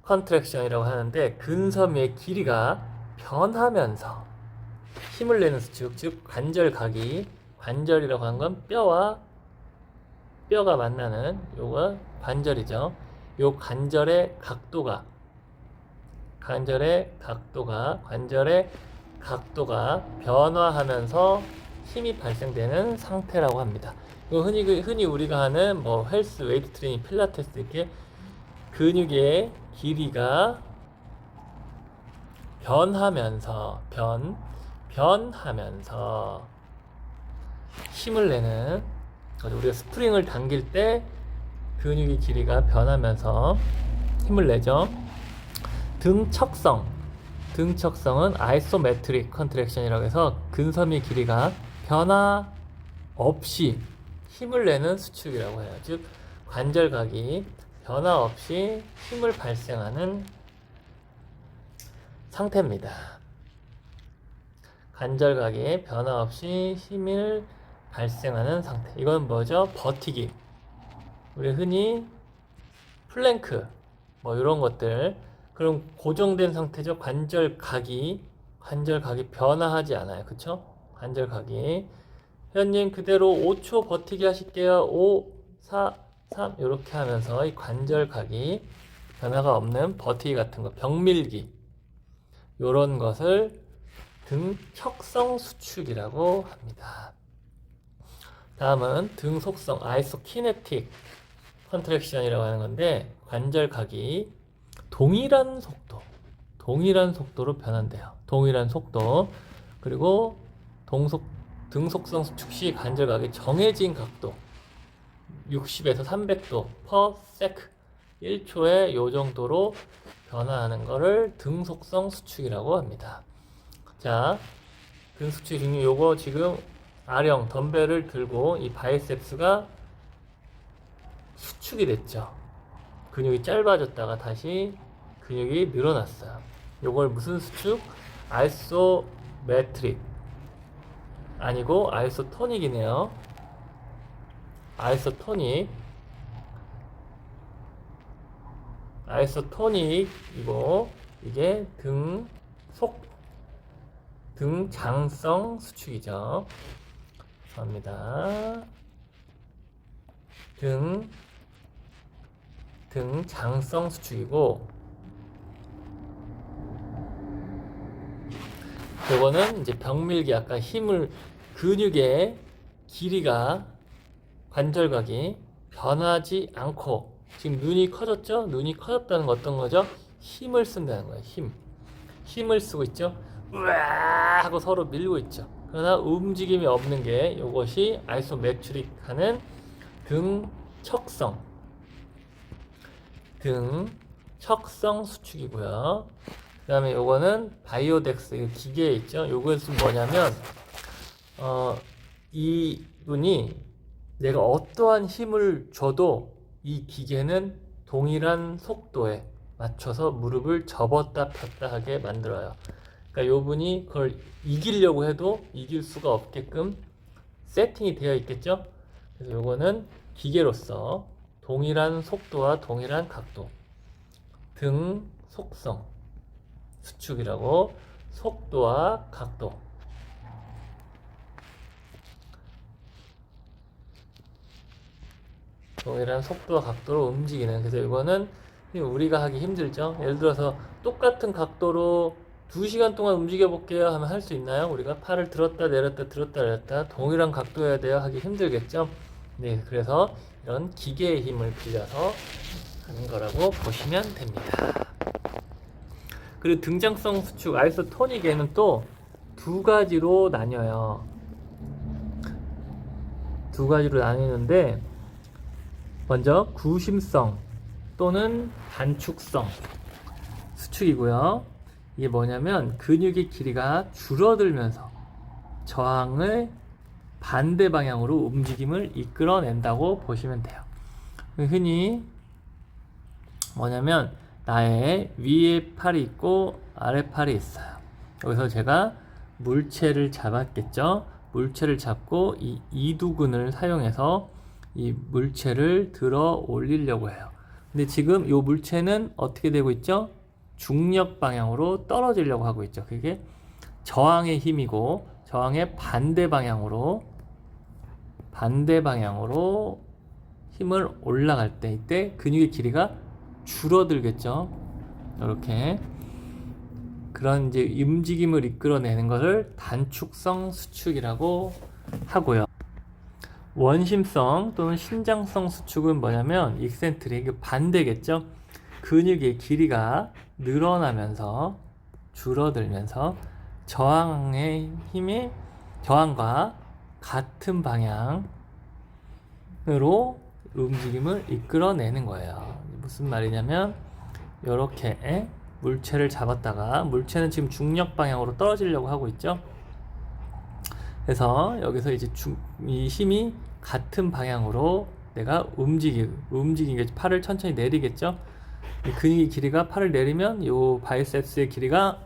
컨트랙션이라고 하는데 근섬유의 길이가 변하면서 힘을 내는 수축, 즉 관절각이, 관절이라고 하는 건 뼈와 뼈가 만나는 요거 관절이죠. 요 관절의 각도가 변화하면서 힘이 발생되는 상태라고 합니다. 흔히 우리가 하는 뭐 헬스, 웨이트 트레이닝, 필라테스 이렇게 근육의 길이가 변하면서 힘을 내는, 우리가 스프링을 당길 때 근육의 길이가 변하면서 힘을 내죠. 등척성은 아이소메트릭 컨트랙션이라고 해서 근섬유의 길이가 변화 없이 힘을 내는 수축이라고 해요. 즉 관절각이 변화 없이 힘을 발생하는 상태입니다. 관절각이 변화 없이 힘을 발생하는 상태. 이건 뭐죠? 버티기. 우리 흔히 플랭크 뭐 이런 것들. 그럼 고정된 상태죠. 관절각이 변화하지 않아요. 그쵸? 관절각이 회원님 그대로 5초 버티기 하실게요. 5, 4, 3 이렇게 하면서 이 관절각이 변화가 없는 버티기 같은 거, 벽밀기. 요런 것을 등척성 수축이라고 합니다. 다음은 등 속성 아이소키네틱 컨트랙션이라고 하는 건데, 관절각이 동일한 속도로 변한대요. 동일한 속도. 그리고 등 속성 수축 시 관절각이 정해진 각도 60에서 300도 per sec 1초에 요 정도로 변화하는 거를 등 속성 수축이라고 합니다. 자, 등 수축 중에 요거 지금 아령 덤벨을 들고 이 바이셉스가 수축이 됐죠. 근육이 짧아졌다가 다시 근육이 늘어났어요. 요걸 무슨 수축? 아이소메트릭 아니고 아이소토닉이네요. 아이소토닉이고, 이게 등장성 수축이죠. 감사합니다. 등장성 수축이고, 요거는 이제 병밀기, 아까 근육의 길이가, 관절각이 변하지 않고, 지금 눈이 커졌죠? 눈이 커졌다는 건 어떤 거죠? 힘을 쓴다는 거예요. 힘을 쓰고 있죠? 우와 하고 서로 밀고 있죠. 그러나 움직임이 없는 게 이것이 아이소메트릭 하는 등척성 수축이고요. 그 다음에 요거는 바이오덱스, 이거 기계에 있죠. 요것은 뭐냐면 이분이 내가 어떠한 힘을 줘도 이 기계는 동일한 속도에 맞춰서 무릎을 접었다 폈다 하게 만들어요. 그러니까 요분이 그걸 이기려고 해도 이길 수가 없게끔 세팅이 되어 있겠죠. 그래서 요거는 기계로서 동일한 속도와 동일한 각도, 등 속성 수축이라고, 속도와 각도, 동일한 속도와 각도로 움직이는. 그래서 이거는 우리가 하기 힘들죠. 예를 들어서 똑같은 각도로 2시간 동안 움직여 볼게요 하면 할 수 있나요? 우리가 팔을 들었다 내렸다 동일한 각도여야 돼요 하기 힘들겠죠. 네, 그래서 이런 기계의 힘을 빌려서 하는 거라고 보시면 됩니다. 그리고 등장성 수축 아이소토닉에는 또 두 가지로 나뉘어요. 두 가지로 나뉘는데, 먼저 구심성 또는 단축성 수축이고요. 이게 뭐냐면 근육의 길이가 줄어들면서 저항을 반대 방향으로 움직임을 이끌어낸다고 보시면 돼요. 흔히 뭐냐면 나의 위에 팔이 있고 아래 팔이 있어요. 여기서 제가 물체를 잡았겠죠. 물체를 잡고 이 이두근을 사용해서 이 물체를 들어 올리려고 해요. 근데 지금 이 물체는 어떻게 되고 있죠? 중력 방향으로 떨어지려고 하고 있죠. 그게 저항의 힘이고, 저항의 반대 방향으로 힘을 올라갈 때, 이때 근육의 길이가 줄어들겠죠. 이렇게 그런 이제 움직임을 이끌어내는 것을 단축성 수축이라고 하고요. 원심성 또는 신장성 수축은 뭐냐면 익센트릭, 반대겠죠. 근육의 길이가 늘어나면서 줄어들면서 저항의 힘이 저항과 같은 방향으로 움직임을 이끌어내는 거예요. 무슨 말이냐면 이렇게 물체를 잡았다가, 물체는 지금 중력 방향으로 떨어지려고 하고 있죠. 그래서 여기서 이제 이 힘이 같은 방향으로 내가 움직이겠죠. 팔을 천천히 내리겠죠. 이 근육의 길이가, 팔을 내리면 요 바이셉스의 길이가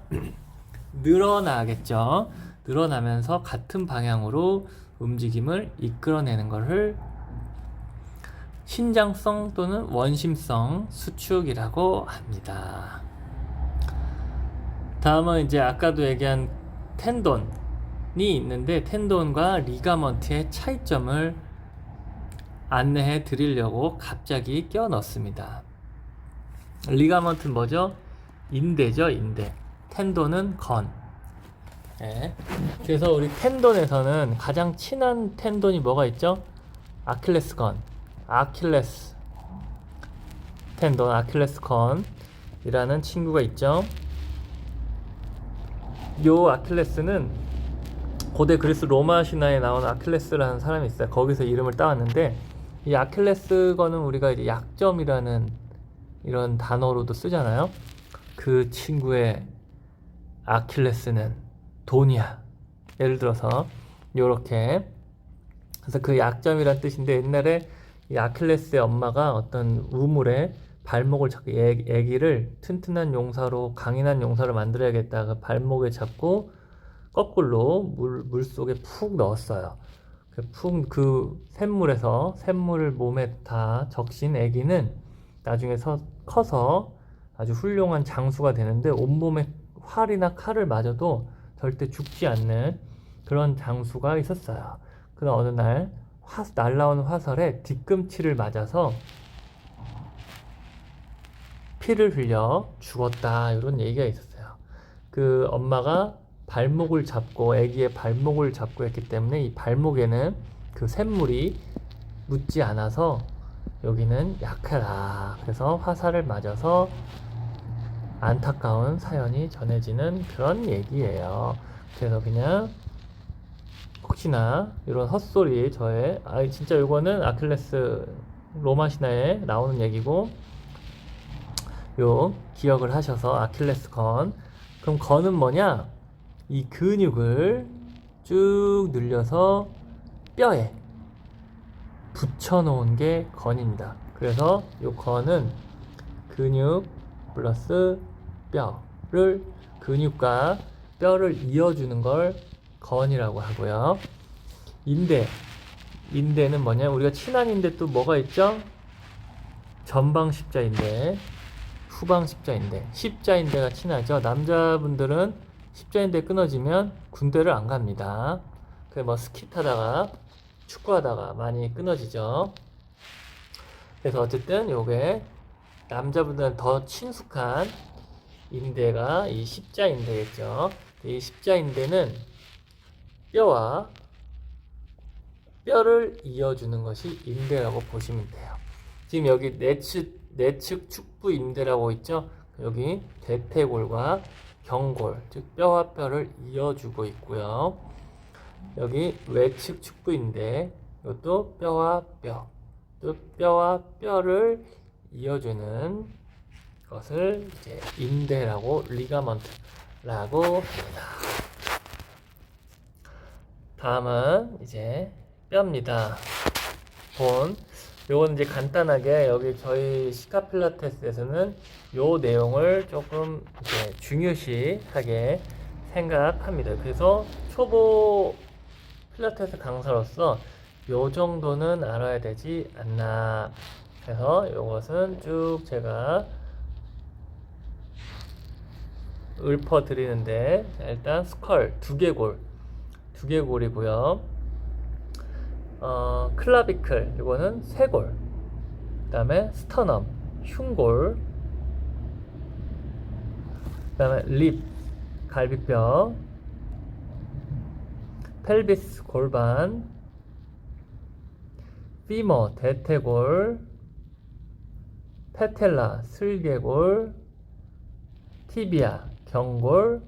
늘어나겠죠. 늘어나면서 같은 방향으로 움직임을 이끌어내는 것을 신장성 또는 원심성 수축이라고 합니다. 다음은 이제 아까도 얘기한 텐돈이 있는데, 텐돈과 리가먼트의 차이점을 안내해 드리려고 갑자기 껴 넣습니다. 리가먼트는 뭐죠? 인대죠, 인대. 텐돈은 건. 예. 그래서 우리 텐돈에서는 가장 친한 텐돈이 뭐가 있죠? 아킬레스건, 아킬레스 텐돈, 아킬레스건이라는 친구가 있죠. 요 아킬레스는 고대 그리스 로마 신화에 나오는 아킬레스라는 사람이 있어요. 거기서 이름을 따왔는데, 이 아킬레스건은 우리가 이제 약점이라는 이런 단어로도 쓰잖아요. 그 친구의 아킬레스는 돈이야. 예를 들어서 요렇게. 그래서 그 약점이란 뜻인데, 옛날에 이 아킬레스의 엄마가 어떤 우물에 발목을 잡고 애기를 튼튼한 용사로, 강인한 용사로 만들어야겠다. 그 발목에 잡고 거꾸로 물 속에 푹 넣었어요. 그 샘물을 몸에 다 적신 애기는 나중에 커서 아주 훌륭한 장수가 되는데, 온몸에 활이나 칼을 맞아도 절대 죽지 않는 그런 장수가 있었어요. 그러나 어느 날 날라오는 화살에 뒤꿈치를 맞아서 피를 흘려 죽었다, 이런 얘기가 있었어요. 그 엄마가 발목을 잡고, 아기의 발목을 잡고 했기 때문에 이 발목에는 그 샘물이 묻지 않아서 여기는 약하다. 그래서 화살을 맞아서 안타까운 사연이 전해지는 그런 얘기예요. 그래서 그냥 혹시나 이런 헛소리 진짜 이거는 아킬레스 로마 신화에 나오는 얘기고, 요 기억을 하셔서 아킬레스 건. 그럼 건은 뭐냐? 이 근육을 쭉 늘려서 뼈에 붙여놓은 게 건입니다. 그래서 요 건은 근육 플러스 근육과 뼈를 이어주는 걸 건이라고 하고요. 인대는 뭐냐? 우리가 친한 인대 또 뭐가 있죠? 전방 십자인대, 후방 십자인대. 십자인대가 친하죠. 남자분들은 십자인대 끊어지면 군대를 안 갑니다. 스키 타다가, 축구하다가 많이 끊어지죠. 그래서 어쨌든 요게 남자분들은 더 친숙한 인대가 이 십자인대겠죠. 이 십자인대는 뼈를 이어주는 것이 인대라고 보시면 돼요. 지금 여기 내측 축부 인대라고 있죠. 여기 대퇴골과 경골, 즉 뼈와 뼈를 이어주고 있고요. 여기 외측 축부 인대, 이것도 뼈와 뼈를 이어주는 것을 이제 인대라고, 리가먼트라고 합니다. 다음은 이제 뼈입니다. 본. 요건 이제 간단하게, 여기 저희 시카필라테스에서는 요 내용을 조금 이제 중요시하게 생각합니다. 그래서 초보 필라테스 강사로서 요 정도는 알아야 되지 않나. 그래서 요것은 쭉 제가 읊어드리는데, 일단 스컬, 두개골이고요. 클라비클, 이거는 쇄골. 그 다음에 스터넘, 흉골. 그 다음에 립, 갈비뼈. 펠비스, 골반. 피머, 대퇴골. 페텔라, 슬개골. 티비아, 경골.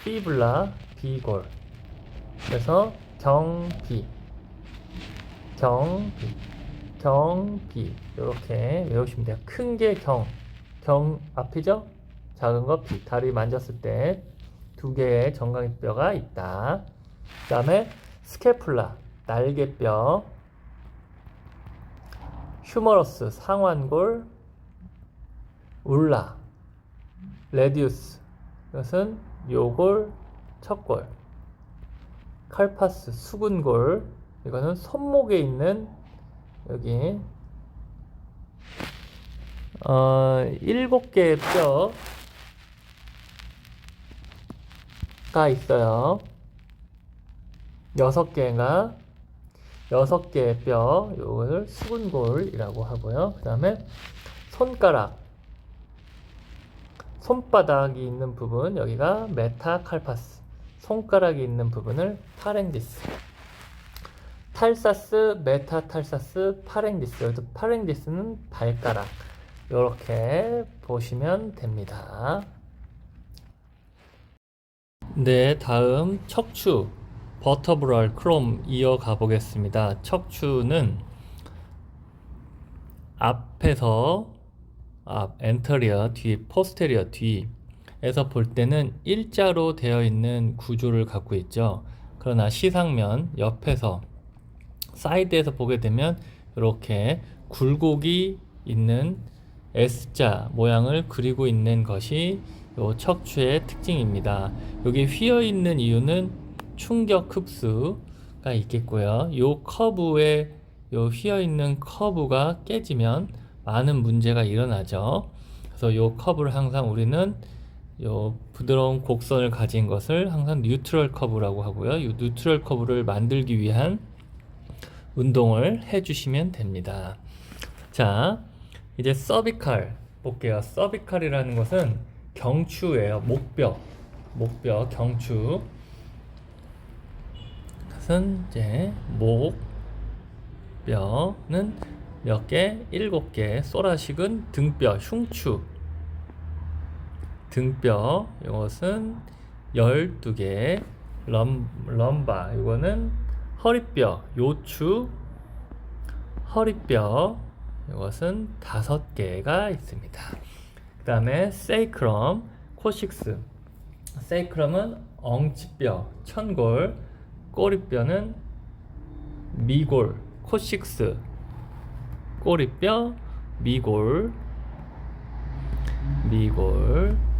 피블라, 비골. 그래서 경비 이렇게 외우시면 돼요. 큰 게 경 앞이죠? 작은 거 비. 다리 만졌을 때 두 개의 정강이뼈가 있다. 그 다음에 스캐풀라, 날개뼈. 휴머러스, 상완골. 울라, 레디우스, 이것은 요골, 척골. 칼파스, 수근골, 이거는 손목에 있는 여기 7개의 뼈가 있어요. 6개의 뼈, 요걸 수근골이라고 하고요. 그 다음에 손바닥이 있는 부분, 여기가 메타칼파스, 손가락이 있는 부분을 파랭디스. 탈사스, 메타탈사스, 파랭디스. 여기서 파랭디스는 발가락. 이렇게 보시면 됩니다. 네, 다음 척추, 버터브럴 크롬 이어가 보겠습니다. 척추는 앞에서 엔터리어, 뒤, 포스테리어, 뒤에서 볼 때는 일자로 되어 있는 구조를 갖고 있죠. 그러나 시상면, 옆에서, 사이드에서 보게 되면 이렇게 굴곡이 있는 S자 모양을 그리고 있는 것이 요 척추의 특징입니다. 여기 휘어 있는 이유는 충격 흡수가 있겠고요. 요 커브에 요 휘어 있는 커브가 깨지면 많은 문제가 일어나죠. 그래서 요 커브를 항상 우리는 요 부드러운 곡선을 가진 것을 항상 뉴트럴 커브라고 하고요. 이 뉴트럴 커브를 만들기 위한 운동을 해주시면 됩니다. 자, 이제 서비칼 볼게요. 서비칼이라는 것은 경추예요. 목뼈, 경추. 그것은 이제 목뼈는 몇 개? 7개. 소라식은 등뼈, 흉추. 등뼈, 이것은 12개. 럼바, 이거는 허리뼈, 요추. 허리뼈, 이것은 5개가 있습니다. 그 다음에 세이크럼, 코식스. 세이크럼은 엉치뼈, 천골. 꼬리뼈는 미골, 코식스. 꼬리뼈, 미골,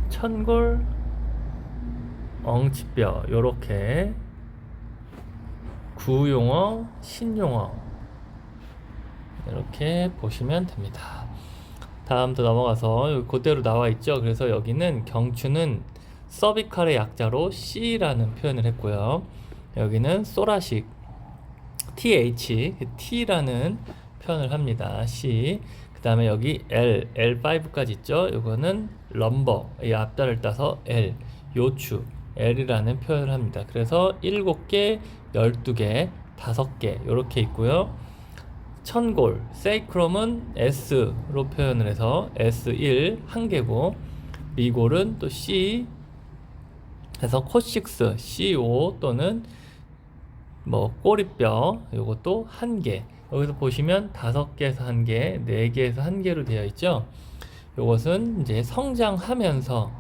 천골, 엉치뼈. 요렇게 구용어, 신용어 이렇게 보시면 됩니다. 다음 또 넘어가서 그대로 나와 있죠. 그래서 여기는 경추는 서비칼의 약자로 C라는 표현을 했고요. 여기는 소라식 T라는 표현을 합니다. C. 그 다음에 여기 L5까지 있죠. 이거는 럼버, 이 앞자를 따서 L, 요추, L이라는 표현을 합니다. 그래서 7개, 12개, 5개 이렇게 있고요. 천골, 세이크럼은 S로 표현을 해서 S1 1개고, 미골은 또 C 해서 코식스 C5 또는 꼬리뼈, 요것도 1개. 여기서 보시면 5개에서 1개, 4개에서 1개로 되어 있죠. 요것은 이제 성장하면서,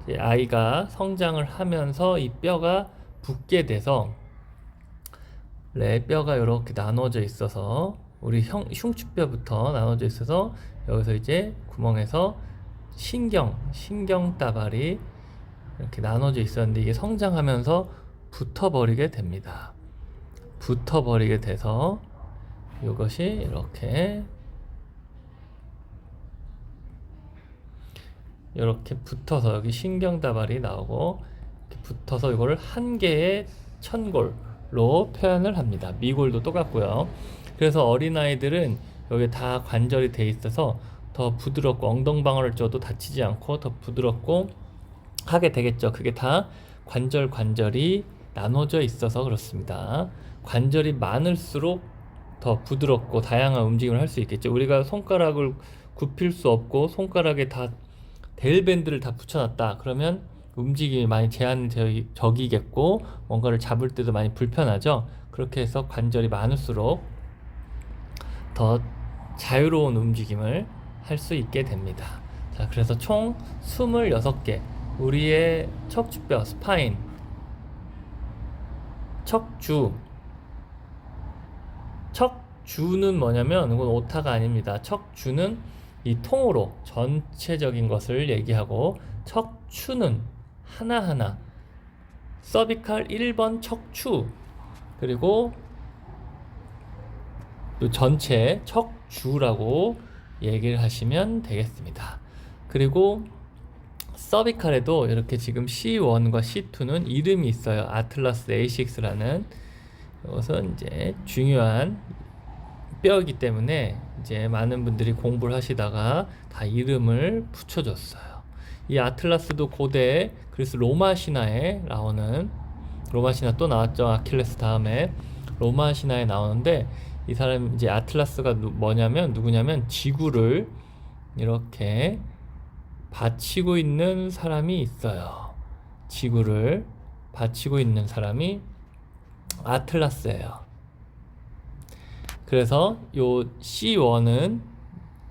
이제 아이가 성장을 하면서 이 뼈가 붙게 돼서 뼈가 이렇게 나눠져 있어서, 우리 흉추뼈부터 나눠져 있어서 여기서 이제 구멍에서 신경 따발이 이렇게 나눠져 있었는데, 이게 성장하면서 붙어버리게 됩니다. 붙어버리게 돼서 이것이 이렇게 붙어서 여기 신경다발이 나오고, 이렇게 붙어서 이거를 1개의 천골로 표현을 합니다. 미골도 똑같고요. 그래서 어린아이들은 여기 다 관절이 돼 있어서 더 부드럽고, 엉덩방아를 쪄도 다치지 않고 더 부드럽고 하게 되겠죠. 그게 다 관절이 나눠져 있어서 그렇습니다. 관절이 많을수록 더 부드럽고 다양한 움직임을 할 수 있겠죠. 우리가 손가락을 굽힐 수 없고 손가락에 다 데일밴드를 다 붙여놨다 그러면 움직임이 많이 제한적이겠고, 뭔가를 잡을 때도 많이 불편하죠. 그렇게 해서 관절이 많을수록 더 자유로운 움직임을 할 수 있게 됩니다. 자, 그래서 총 26개, 우리의 척추뼈, 스파인, 척주는 뭐냐면, 이건 오타가 아닙니다. 척주는 이 통으로 전체적인 것을 얘기하고, 척추는 하나하나, 서비칼 1번 척추, 그리고 또 전체 척주라고 얘기를 하시면 되겠습니다. 그리고 서비칼에도 이렇게 지금 C1과 C2는 이름이 있어요. 아틀라스 A6라는. 이것은 이제 중요한 뼈이기 때문에 이제 많은 분들이 공부를 하시다가 다 이름을 붙여줬어요. 이 아틀라스도 고대 그래서 로마 신화에 나오는, 로마 신화 또 나왔죠. 아킬레스 다음에 로마 신화에 나오는데, 이 사람 이제 아틀라스가 누구냐면 지구를 이렇게 받치고 있는 사람이 있어요. 지구를 받치고 있는 사람이 아틀라스예요. 그래서 요 C1은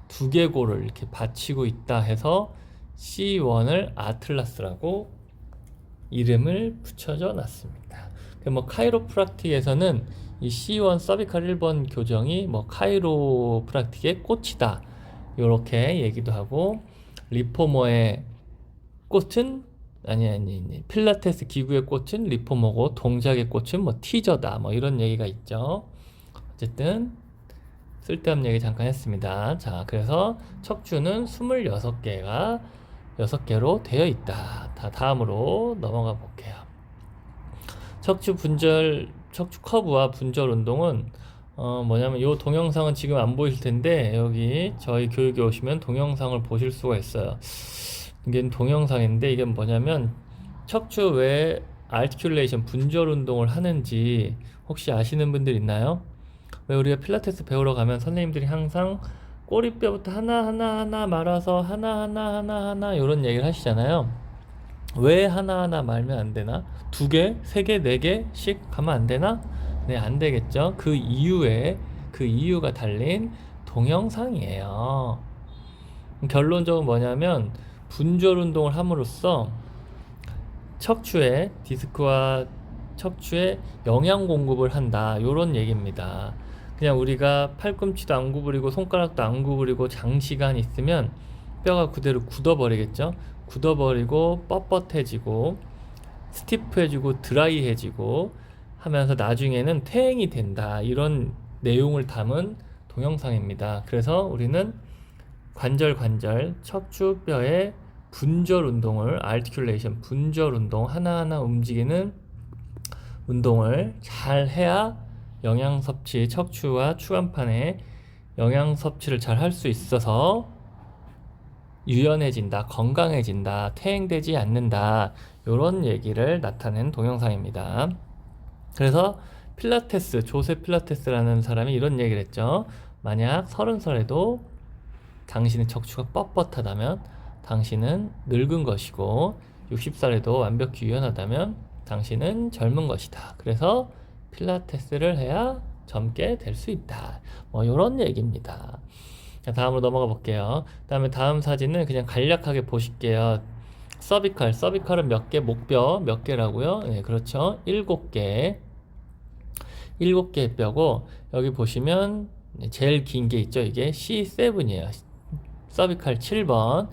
두개골을 이렇게 받치고 있다 해서 C1을 아틀라스라고 이름을 붙여져 놨습니다. 뭐 카이로프락틱에서는 이 C1 서비컬 1번 교정이 뭐 카이로프락틱의 꽃이다 이렇게 얘기도 하고, 리포머의 꽃은 아니 필라테스 기구의 꽃은 리포머고 동작의 꽃은 뭐 티저다 뭐 이런 얘기가 있죠. 어쨌든 쓸데없는 얘기 잠깐 했습니다. 자, 그래서 척추는 26개로 되어 있다. 다음으로 넘어가 볼게요. 척추 커브와 분절 운동은 뭐냐면 이 동영상은 지금 안 보이실 텐데 여기 저희 교육에 오시면 동영상을 보실 수가 있어요. 이게 동영상인데 이게 뭐냐면 척추 왜 알티큘레이션 분절 운동을 하는지 혹시 아시는 분들 있나요? 왜 우리가 필라테스 배우러 가면 선생님들이 항상 꼬리뼈부터 하나하나 말아서 하나하나 이런 얘기를 하시잖아요. 왜 하나하나 말면 안 되나? 2개, 3개, 4개씩 가면 안 되나? 네, 안 되겠죠. 그 이유가 달린 동영상이에요. 결론적으로 뭐냐면 분절 운동을 함으로써 척추의 디스크와 척추에 영양 공급을 한다 요런 얘기입니다. 그냥 우리가 팔꿈치도 안 구부리고 손가락도 안 구부리고 장시간 있으면 뼈가 그대로 굳어버리겠죠. 굳어버리고 뻣뻣해지고 스티프해지고 드라이해지고 하면서 나중에는 퇴행이 된다 이런 내용을 담은 동영상입니다. 그래서 우리는 관절 척추뼈의 분절 운동을 알티큘레이션 분절 운동 하나하나 움직이는 운동을 잘 해야 영양 섭취 척추와 추간판에 영양 섭취를 잘 할 수 있어서 유연해진다, 건강해진다, 퇴행되지 않는다 이런 얘기를 나타낸 동영상입니다. 그래서 필라테스, 조세 필라테스라는 사람이 이런 얘기를 했죠. 만약 30살에도 당신의 척추가 뻣뻣하다면 당신은 늙은 것이고 60살에도 완벽히 유연하다면 당신은 젊은 것이다. 그래서 필라테스를 해야 젊게 될 수 있다. 뭐 이런 얘기입니다. 자, 다음으로 넘어가 볼게요. 다음 사진은 그냥 간략하게 보실게요. 서비칼은 몇 개? 목뼈 몇 개라고요? 네, 그렇죠. 7개. 7개의 뼈고 여기 보시면 제일 긴 게 있죠. 이게 C7이에요. 서비칼 7번.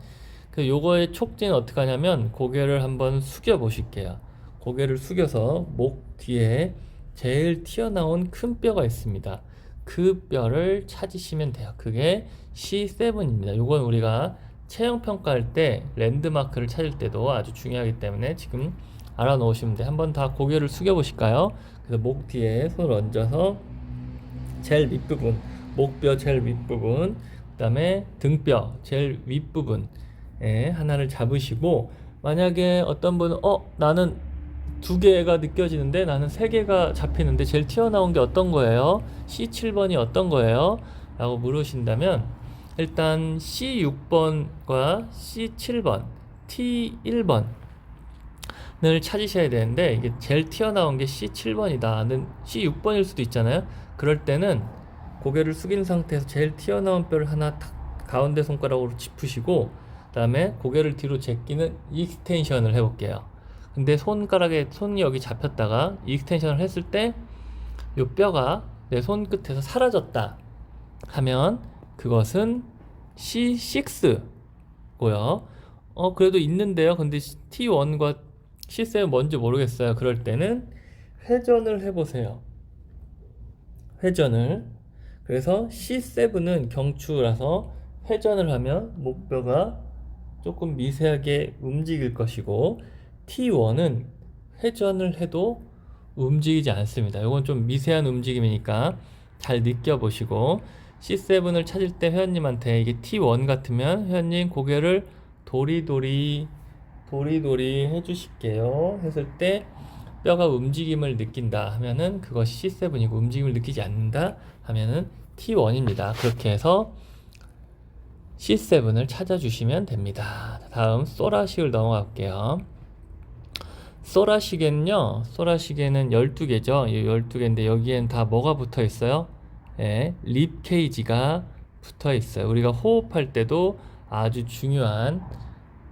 요거의 촉진은 어떻게 하냐면 고개를 한번 숙여 보실게요. 고개를 숙여서 목 뒤에 제일 튀어나온 큰 뼈가 있습니다. 그 뼈를 찾으시면 돼요. 그게 C7입니다. 요건 우리가 체형 평가할 때 랜드마크를 찾을 때도 아주 중요하기 때문에 지금 알아놓으시면 돼요. 한번 다 고개를 숙여 보실까요? 그래서 목 뒤에 손을 얹어서 제일 밑부분, 목뼈 제일 윗부분, 그 다음에 등뼈 제일 윗부분에 하나를 잡으시고, 만약에 어떤 분은 나는 2개가 느껴지는데 나는 3개가 잡히는데 제일 튀어나온 게 어떤 거예요? C7번이 어떤 거예요? 라고 물으신다면 일단 C6번과 C7번, T1번을 찾으셔야 되는데 이게 제일 튀어나온 게 C7번이다. C6번일 수도 있잖아요. 그럴 때는 고개를 숙인 상태에서 제일 튀어나온 뼈를 하나 탁 가운데 손가락으로 짚으시고 그 다음에 고개를 뒤로 제끼는 익스텐션을 해볼게요. 근데 손이 여기 잡혔다가 익스텐션을 했을 때 이 뼈가 내 손끝에서 사라졌다 하면 그것은 C6고요. 그래도 있는데요. 근데 T1과 C7 뭔지 모르겠어요. 그럴 때는 회전을 해보세요. 회전을. 그래서 C7은 경추라서 회전을 하면 목뼈가 조금 미세하게 움직일 것이고 T1은 회전을 해도 움직이지 않습니다. 이건 좀 미세한 움직임이니까 잘 느껴보시고 C7을 찾을 때 회원님한테 이게 T1 같으면 회원님 고개를 도리도리 해주실게요 했을 때 뼈가 움직임을 느낀다 하면은 그것이 C7이고, 움직임을 느끼지 않는다 하면은 T1입니다. 그렇게 해서 C7을 찾아주시면 됩니다. 다음 소라식을 넘어갈게요. 소라시계는요, 소라시계는 12개죠. 12개인데 여기엔 다 뭐가 붙어 있어요? 예, 립 케이지가 붙어 있어요. 우리가 호흡할 때도 아주 중요한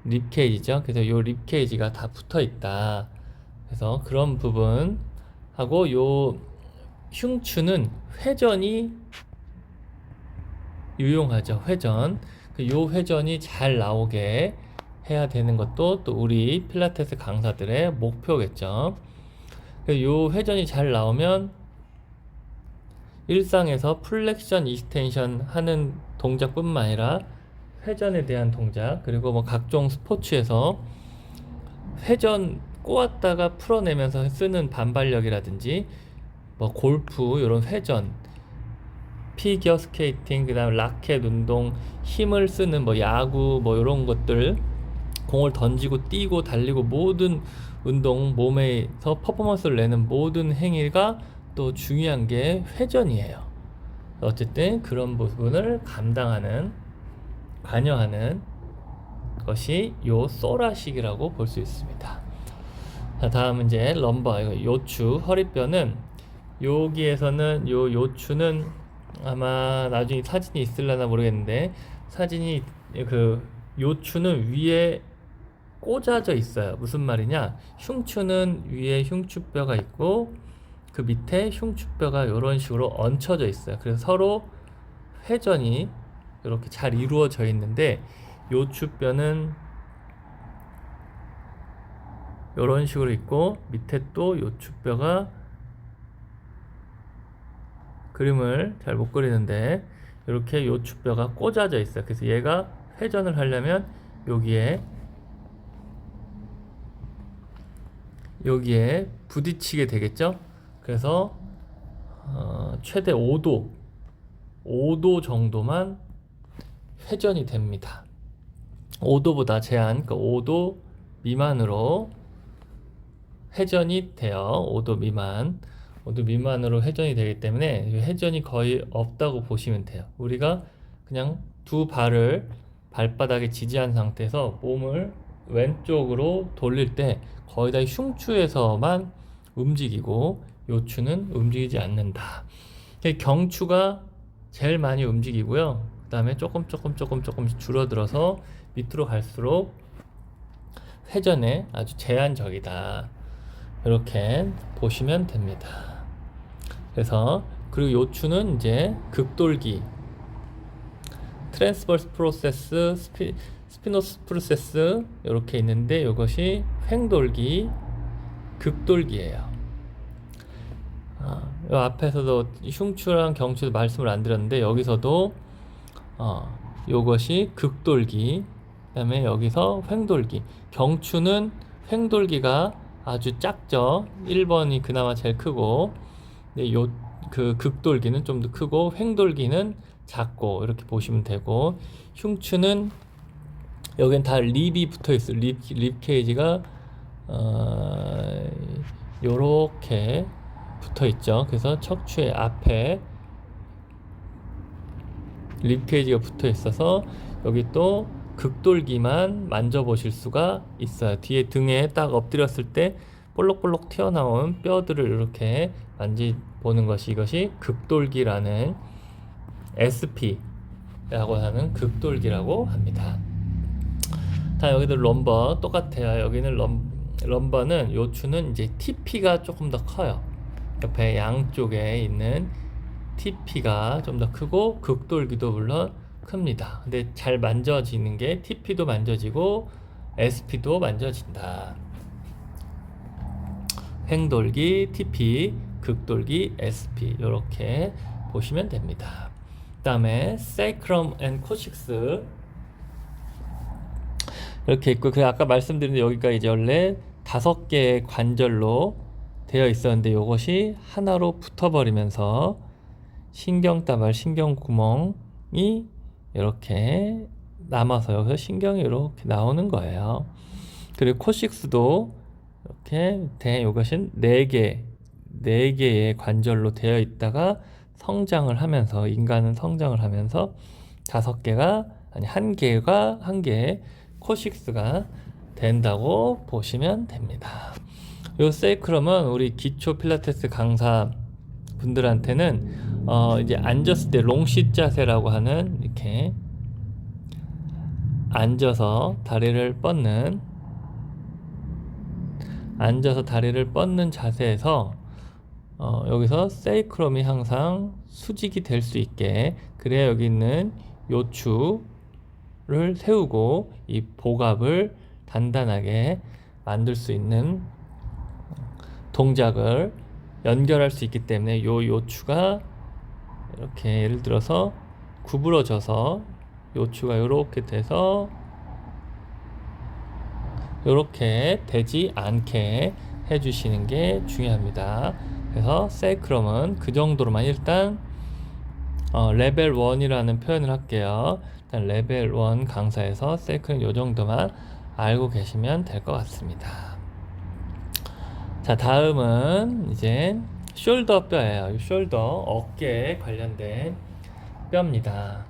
립 케이지죠. 그래서 요 립 케이지가 다 붙어 있다. 그래서 그런 부분 하고, 요 흉추는 회전이 유용하죠. 회전. 요 회전이 잘 나오게 해야 되는 것도 또 우리 필라테스 강사들의 목표겠죠. 요 회전이 잘 나오면 일상에서 플렉션, 이스텐션 하는 동작뿐만 아니라 회전에 대한 동작, 그리고 뭐 각종 스포츠에서 회전 꼬았다가 풀어내면서 쓰는 반발력이라든지, 뭐 골프 이런 회전, 피겨 스케이팅, 그다음 라켓 운동, 힘을 쓰는 뭐 야구 뭐 이런 것들, 공을 던지고 뛰고 달리고 모든 운동, 몸에서 퍼포먼스를 내는 모든 행위가 또 중요한 게 회전이에요. 어쨌든 그런 부분을 감당하는, 관여하는 것이 요 소라식이라고 볼 수 있습니다. 자, 다음은 이제 럼버, 요추, 허리뼈는 여기에서는 요 요추는 아마 나중에 사진이 있을려나 모르겠는데, 사진이 그 요추는 위에 꽂아져 있어요. 무슨 말이냐? 흉추는 위에 흉추뼈가 있고 그 밑에 흉추뼈가 이런 식으로 얹혀져 있어요. 그래서 서로 회전이 이렇게 잘 이루어져 있는데, 요추뼈는 이런 식으로 있고 밑에 또 요추뼈가, 그림을 잘 못 그리는데 이렇게 요추뼈가 꽂아져 있어요. 그래서 얘가 회전을 하려면 여기에 부딪히게 되겠죠. 그래서 최대 5도 정도만 회전이 됩니다. 5도보다 제한, 그러니까 5도 미만으로 회전이 돼요. 5도 미만으로 회전이 되기 때문에 회전이 거의 없다고 보시면 돼요. 우리가 그냥 두 발을 발바닥에 지지한 상태에서 몸을 왼쪽으로 돌릴 때 거의 다 흉추에서만 움직이고 요추는 움직이지 않는다. 경추가 제일 많이 움직이고요. 그 다음에 조금씩 줄어들어서 밑으로 갈수록 회전에 아주 제한적이다. 이렇게 보시면 됩니다. 그래서 그리고 요추는 이제 극돌기, 트랜스버스 프로세스, 스피노스 프로세스 이렇게 있는데, 이것이 횡돌기, 극돌기예요. 이 앞에서도 흉추랑 경추도 말씀을 안 드렸는데, 여기서도 이것이 극돌기, 그다음에 여기서 횡돌기. 경추는 횡돌기가 아주 작죠. 1번이 그나마 제일 크고, 근데 그 극돌기는 좀 더 크고 횡돌기는 작고, 이렇게 보시면 되고, 흉추는 여긴 다 립이 붙어 있어요. 립 케이지가 요렇게 붙어 있죠. 그래서 척추의 앞에 립 케이지가 붙어 있어서 여기 또 극돌기만 만져보실 수가 있어요. 뒤에 등에 딱 엎드렸을 때 볼록볼록 튀어나온 뼈들을 이렇게 만지보는 것이, 이것이 극돌기라는, SP라고 하는 극돌기라고 합니다. 다 여기도 럼버 똑같아요. 여기는 럼버는 요추는 이제 TP가 조금 더 커요. 옆에 양쪽에 있는 TP가 좀 더 크고 극돌기도 물론 큽니다. 근데 잘 만져지는 게 TP도 만져지고 SP도 만져진다. 횡돌기, TP, 극돌기, SP 이렇게 보시면 됩니다. 그 다음에 세이크럼 앤 코식스 이렇게 있고, 그 아까 말씀드린 여기가 이제 원래 5개의 관절로 되어 있었는데 이것이 하나로 붙어버리면서 신경다발, 신경구멍이 이렇게 남아서 여기서 신경이 이렇게 나오는 거예요. 그리고 코식스도 이렇게 이것은 4개의 관절로 되어 있다가 성장을 하면서, 인간은 성장을 하면서 5개가, 아니 1개의 코식스가 된다고 보시면 됩니다. 요 세이크럼은 우리 기초 필라테스 강사 분들한테는 이제 앉았을 때 롱싯 자세라고 하는, 이렇게 앉아서 다리를 뻗는 자세에서 여기서 세이크럼이 항상 수직이 될 수 있게, 그래야 여기 있는 요추를 세우고 이 복압을 단단하게 만들 수 있는 동작을 연결할 수 있기 때문에 요 요추가 이렇게, 예를 들어서 구부러져서 요추가 이렇게 돼서 이렇게 되지 않게 해주시는 게 중요합니다. 그래서 세이크럼은 그 정도로만, 일단 레벨 1이라는 표현을 할게요. 일단 레벨 1 강사에서 세이크럼 요 정도만 알고 계시면 될 것 같습니다. 자, 다음은 이제 숄더 뼈예요. 이 숄더, 어깨에 관련된 뼈입니다.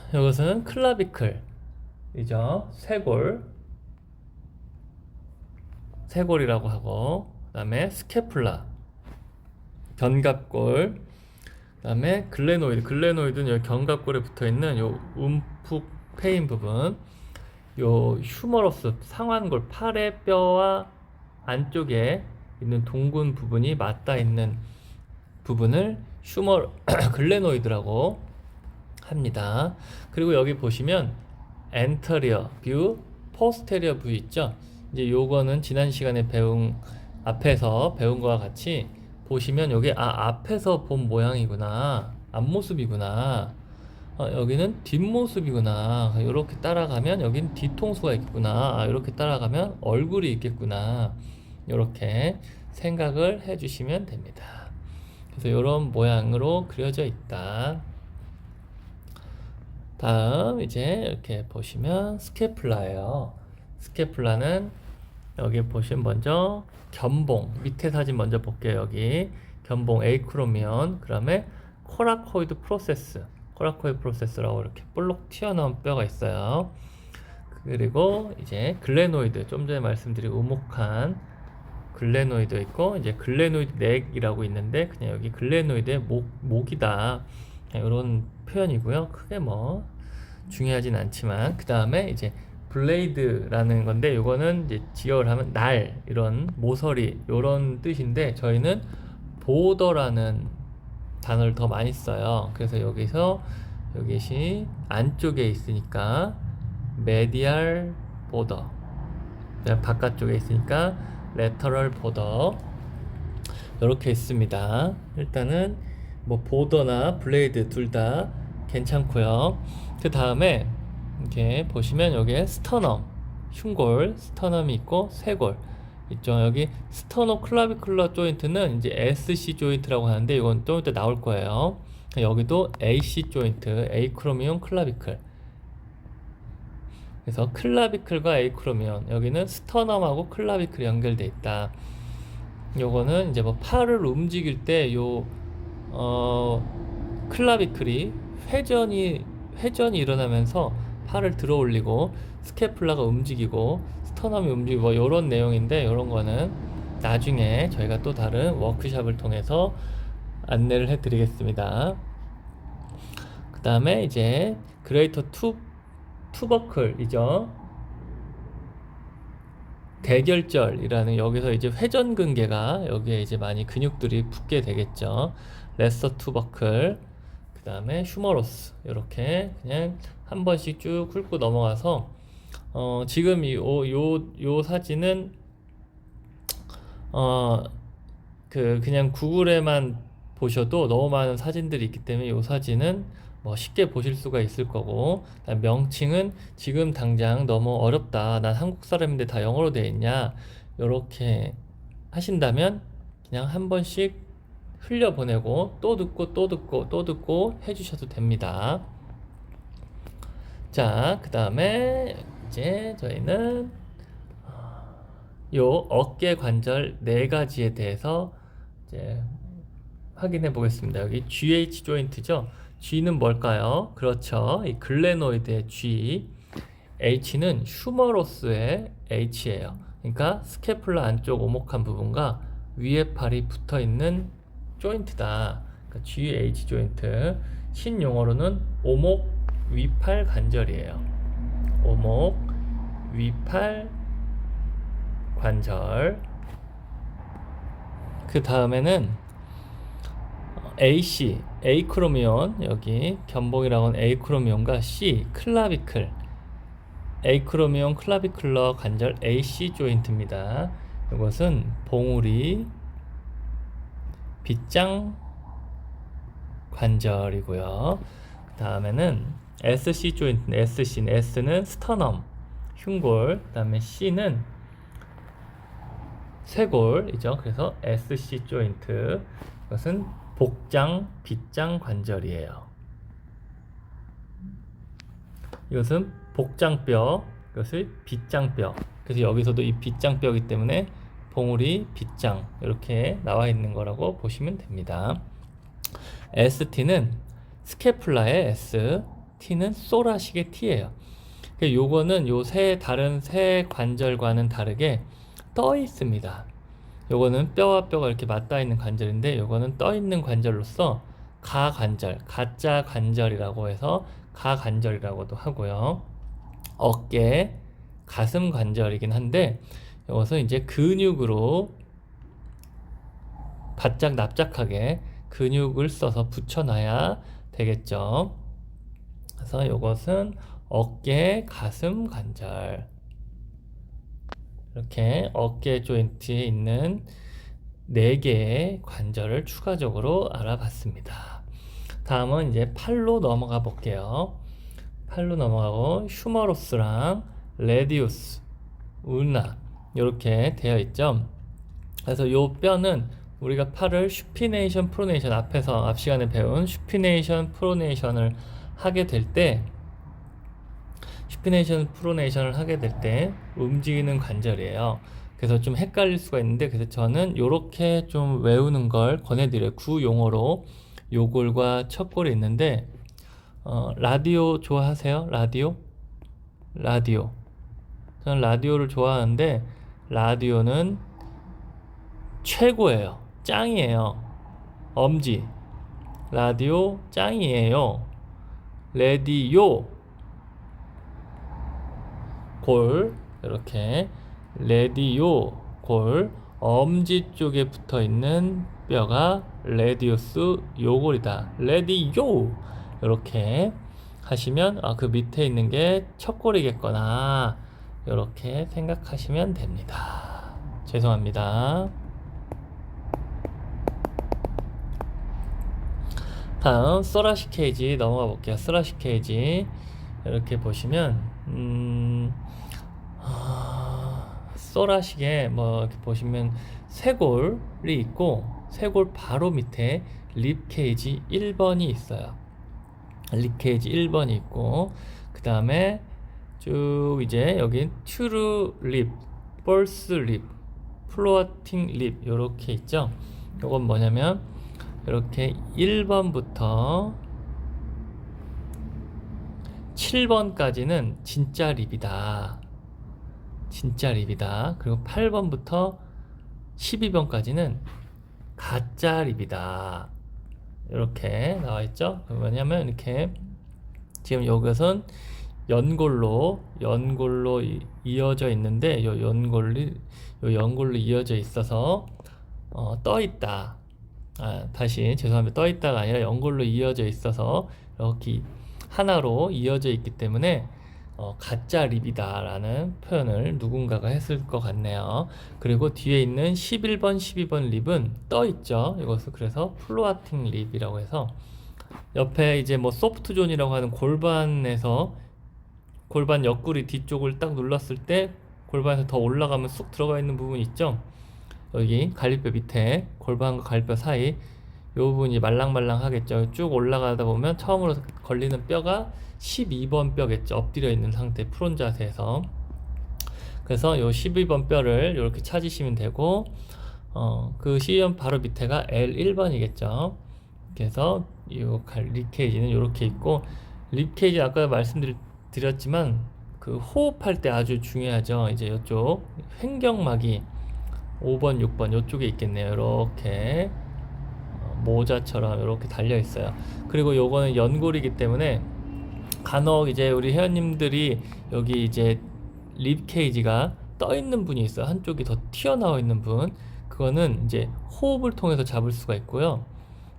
이것은 클라비클이죠. 쇄골이라고 하고, 그 다음에 스캐플라, 견갑골, 그 다음에 글레노이드는 여기 견갑골에 붙어있는 요 움푹 패인 부분, 요 휴머러스, 상완골, 팔의 뼈와 안쪽에 있는 동근 부분이 맞닿아 있는 부분을 글레노이드라고 합니다. 그리고 여기 보시면 엔터리어 뷰, 포스테리어 뷰 있죠. 이제 요거는 지난 시간에 앞에서 배운 거와 같이 보시면, 여기 앞에서 본 모양이구나, 앞모습이구나, 여기는 뒷모습이구나, 이렇게 따라가면 여긴 뒤통수가 있구나, 이렇게 따라가면 얼굴이 있겠구나, 이렇게 생각을 해주시면 됩니다. 그래서 이런 모양으로 그려져 있다. 다음 이제 이렇게 보시면 스캐플라예요. 스캐플라는 여기 보시면 먼저 견봉, 밑에 사진 먼저 볼게요. 여기 견봉, 에이크로미언, 그 다음에 코라코이드 프로세스라고 이렇게 볼록 튀어나온 뼈가 있어요. 그리고 이제 글레노이드, 좀 전에 말씀드린 우목한 글레노이드 있고, 이제 글레노이드 넥이라고 있는데, 그냥 여기 글레노이드의 목이다, 이런 표현이고요. 크게 뭐 중요하진 않지만, 그 다음에 이제 블레이드라는 건데, 요거는 이제 지역을 하면 날, 이런 모서리, 요런 뜻인데, 저희는 보더라는 단어를 더 많이 써요. 그래서 여기서 여기시 안쪽에 있으니까 메디얼 보더, 바깥쪽에 있으니까 레터럴 보더, 이렇게 있습니다. 일단은 뭐 보더나 블레이드 둘 다 괜찮고요. 그 다음에 이렇게 보시면 여기에 스터넘, 흉골, 스터넘이 있고 쇄골 있죠. 여기 스터노 클라비클러 조인트는 이제 SC 조인트라고 하는데, 이건 좀 이따 나올 거예요. 여기도 AC 조인트, 에이크로미온 클라비클. 그래서 클라비클과 에이크로미온, 여기는 스터넘하고 클라비클이 연결돼 있다. 요거는 이제 뭐 팔을 움직일 때 요 클라비클이 회전이 일어나면서 팔을 들어 올리고, 스캐플라가 움직이고, 스터넘이 움직이고, 뭐 요런 내용인데, 요런 거는 나중에 저희가 또 다른 워크샵을 통해서 안내를 해 드리겠습니다. 그 다음에 이제 그레이터 투버클이죠. 대결절이라는, 여기서 이제 회전근개가 여기에 이제 많이 근육들이 붙게 되겠죠. 레서 투버클, 그 다음에 휴머러스, 이렇게 그냥 한 번씩 쭉 훑고 넘어가서, 지금 요 사진은 그냥 구글에만 보셔도 너무 많은 사진들이 있기 때문에 요 사진은 뭐 쉽게 보실 수가 있을 거고, 명칭은 지금 당장 너무 어렵다, 난 한국 사람인데 다 영어로 되어 있냐, 이렇게 하신다면 그냥 한 번씩 흘려보내고 또 듣고 또 듣고 또 듣고 해주셔도 됩니다. 자, 그 다음에 이제 저희는 요 어깨 관절 네 가지에 대해서 이제 확인해 보겠습니다. 여기 GH 조인트죠. G는 뭘까요? 그렇죠. 이 글레노이드의 G. H는 휴머러스의 H예요. 그러니까 스캐플라 안쪽 오목한 부분과 위에 팔이 붙어 있는 조인트다. 그러니까 GH 조인트. 신용어로는 오목 위팔 관절이에요. 오목 위팔 관절. 그 다음에는 AC, 에이크로미온, 여기 견봉이라고 하는 에이크로미온과 C, 클라비클, 에이크로미온 클라비클러 관절 AC 조인트입니다. 이것은 봉우리 빗장 관절이고요. 그 다음에는 SC 조인트, S는 스터넘, 흉골, 그 다음에 C는 쇄골이죠. 그래서 SC 조인트, 이것은 복장, 빗장 관절이에요. 이것은 복장뼈, 이것을 빗장뼈. 그래서 여기서도 이 빗장뼈이기 때문에 봉우리, 빗장 이렇게 나와 있는 거라고 보시면 됩니다. ST는 스캐플라의 S, T는 소라식의 T예요. 요거는 요 다른 세 관절과는 다르게 떠 있습니다. 요거는 뼈와 뼈가 이렇게 맞닿아 있는 관절인데, 요거는 떠 있는 관절로서 가관절, 가짜 관절이라고 해서 가관절이라고도 하고요. 어깨, 가슴 관절이긴 한데, 이것은 이제 근육으로 바짝 납작하게 근육을 써서 붙여놔야 되겠죠. 그래서 이것은 어깨, 가슴 관절. 이렇게 어깨 조인트에 있는 4개의 관절을 추가적으로 알아봤습니다. 다음은 이제 팔로 넘어가 볼게요. 팔로 넘어가고 휴머러스랑 레디우스, 울나 이렇게 되어 있죠. 그래서 이 뼈는 우리가 팔을 슈피네이션, 프로네이션, 앞 시간에 배운 슈피네이션, 프로네이션을 하게 될 때, 슈피네이션, 프로네이션을 하게 될 때 움직이는 관절이에요. 그래서 좀 헷갈릴 수가 있는데, 그래서 저는 이렇게 좀 외우는 걸 권해드려요. 구용어로 요골과 척골이 있는데, 라디오 좋아하세요? 라디오? 저는 라디오를 좋아하는데, 라디오는 최고예요. 짱이에요. 엄지. 라디오 짱이에요. 레디오 골, 이렇게 레디오 골, 엄지 쪽에 붙어 있는 뼈가 레디오스 요골이다. 레디오 이렇게 하시면 그 밑에 있는 게 척골이겠거나 이렇게 생각하시면 됩니다. 죄송합니다. 다음 소라시c 케이지 넘어가 볼게요. 소라시c 케이지 이렇게 보시면 소라식에 뭐 이렇게 보시면 쇄골이 있고, 쇄골 바로 밑에 립 케이지 1번이 있어요. 립 케이지 1번이 있고, 그 다음에 쭉 이제 여기 튜르 립, 펄스 립, 플로어팅 립 이렇게 있죠. 이건 뭐냐면 이렇게 1번부터 7번까지는 진짜 립이다. 진짜 립이다. 그리고 8번부터 12번까지는 가짜 립이다. 이렇게 나와 있죠. 뭐냐면 이렇게 지금 여기선 연골로 이어져 있는데, 요 연골로 이어져 있어서 떠 있다. 다시 죄송합니다. 떠 있다가 아니라 연골로 이어져 있어서 이렇게 하나로 이어져 있기 때문에 가짜 립이다 라는 표현을 누군가가 했을 것 같네요. 그리고 뒤에 있는 11번 12번 립은 떠 있죠. 이것을 그래서 플로아팅 립이라고 해서, 옆에 이제 뭐 소프트 존이라고 하는 골반에서, 골반 옆구리 뒤쪽을 딱 눌렀을 때 골반에서 더 올라가면 쑥 들어가 있는 부분 있죠. 여기 갈비뼈 밑에 골반과 갈비뼈 사이, 요 부분이 말랑말랑 하겠죠. 쭉 올라가다 보면 처음으로 걸리는 뼈가 12번 뼈겠죠. 엎드려 있는 상태 프론 자세에서. 그래서 요 12번 뼈를 이렇게 찾으시면 되고, 그 시험 바로 밑에가 L1번이겠죠. 그래서 이 립케이지는 이렇게 있고, 립케이지 아까 말씀드렸지만 그 호흡할 때 아주 중요하죠. 이제 이쪽 횡격막이 5번, 6번 이쪽에 있겠네요. 이렇게 모자처럼 이렇게 달려 있어요. 그리고 요거는 연골이기 때문에 간혹 이제 우리 회원님들이 여기 이제 립 케이지가 떠 있는 분이 있어요. 한쪽이 더 튀어나와 있는 분. 그거는 이제 호흡을 통해서 잡을 수가 있고요.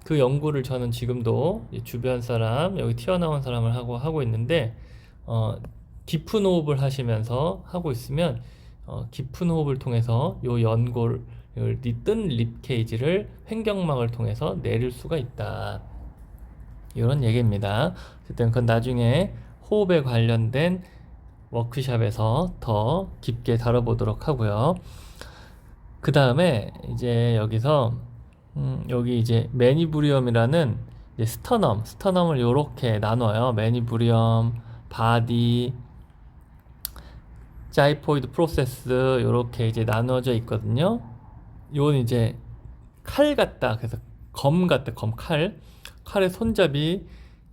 그 연구를 저는 지금도 주변 사람, 여기 튀어나온 사람을 하고 있는데, 깊은 호흡을 하시면서 하고 있으면, 깊은 호흡을 통해서 요 연골, 뜬 립 케이지를 횡격막을 통해서 내릴 수가 있다. 이런 얘기입니다. 어쨌든 그건 나중에 호흡에 관련된 워크샵에서 더 깊게 다뤄보도록 하고요. 그 다음에 이제 여기서 여기 이제 매니브리엄이라는 이제 스터넘을 이렇게 나눠요. 매니브리엄, 바디, 자이포이드 프로세스 이렇게 이제 나눠져 있거든요. 이건 이제 칼 같다. 그래서 검 같다. 칼의 손잡이,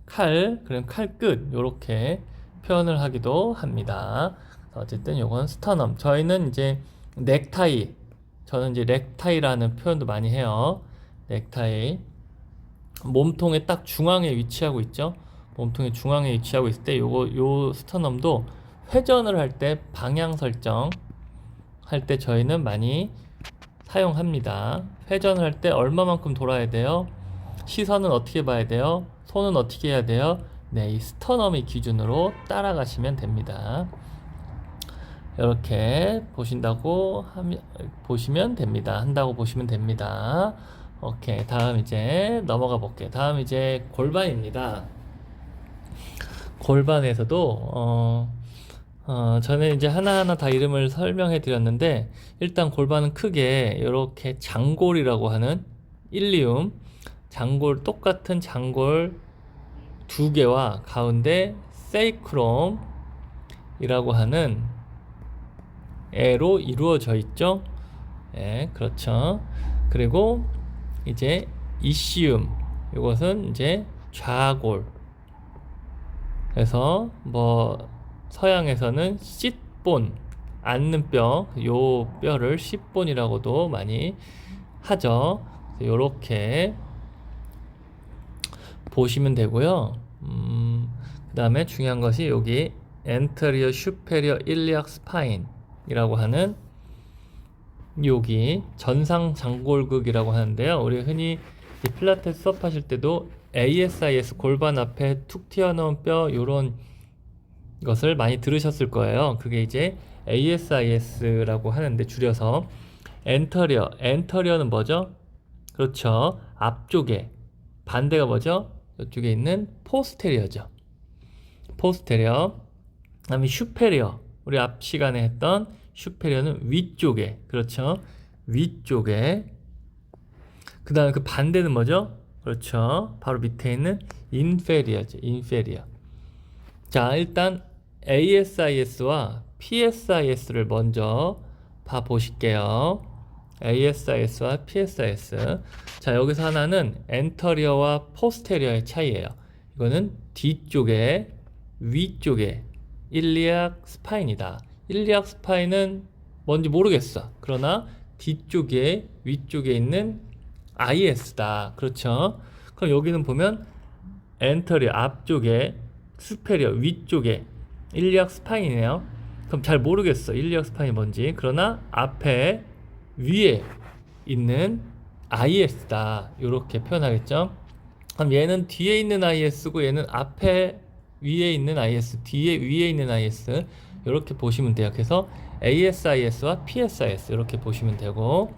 그럼 칼 끝 이렇게 표현을 하기도 합니다. 어쨌든 요건 스터넘. 저희는 이제 넥타이. 저는 이제 넥타이라는 표현도 많이 해요. 넥타이. 몸통의 딱 중앙에 위치하고 있죠. 몸통의 중앙에 위치하고 있을 때 요 스터넘도 회전을 할 때 방향 설정 할 때 저희는 많이 사용합니다. 회전을 할 때 얼마만큼 돌아야 돼요? 시선은 어떻게 봐야 돼요? 손은 어떻게 해야 돼요? 네, 이 스터넘이 기준으로 따라가시면 됩니다. 이렇게 보시면 됩니다. 한다고 보시면 됩니다. 오케이. 다음 이제 넘어가 볼게요. 다음 이제 골반입니다. 골반에서도 저는 이제 하나하나 다 이름을 설명해 드렸는데, 일단 골반은 크게 이렇게 장골이라고 하는 일리움, 똑같은 장골 두 개와 가운데 세이크롬이라고 하는 애로 이루어져 있죠. 예, 그렇죠. 그리고 이제 이시움, 이것은 이제 좌골. 그래서 뭐 서양에서는 싯본, 앉는 뼈, 요 뼈를 싯본이라고도 많이 하죠. 요렇게 보시면 되고요. 그 다음에 중요한 것이 여기 anterior superior iliac spine이라고 하는 여기 전상 장골극이라고 하는데요. 우리 흔히 필라테스 수업하실 때도 ASIS, 골반 앞에 툭 튀어나온 뼈, 요런 것을 많이 들으셨을 거예요. 그게 이제 ASIS라고 하는데, 줄여서 엔터리어는 뭐죠? 그렇죠. 앞쪽에. 반대가 뭐죠? 이쪽에 있는 포스테리어죠. 포스테리어. 그다음에 슈페리어. 우리 앞 시간에 했던 슈페리어는 위쪽에. 그렇죠. 위쪽에. 그 다음에 그 반대는 뭐죠? 그렇죠. 바로 밑에 있는 인페리어죠. 인페리어. 자, 일단 ASIS와 PSIS를 먼저 봐보실게요. ASIS와 PSIS. 자, 여기서 하나는 엔터리어와 포스테리어의 차이예요. 이거는 뒤쪽에, 위쪽에 일리악 스파인이다. 일리악 스파인은 뭔지 모르겠어. 그러나 뒤쪽에, 위쪽에 있는 IS다. 그렇죠? 그럼 여기는 보면 엔터리어 앞쪽에, 수페리어 위쪽에 일리악 스파인이네요. 그럼 잘 모르겠어. 일리악 스파인이 뭔지. 그러나 앞에, 위에 있는 IS다. 이렇게 표현하겠죠. 그럼 얘는 뒤에 있는 IS고 얘는 앞에, 위에 있는 IS, 위에 있는 IS, 이렇게 보시면 돼요. 그래서 ASIS와 PSIS 이렇게 보시면 되고,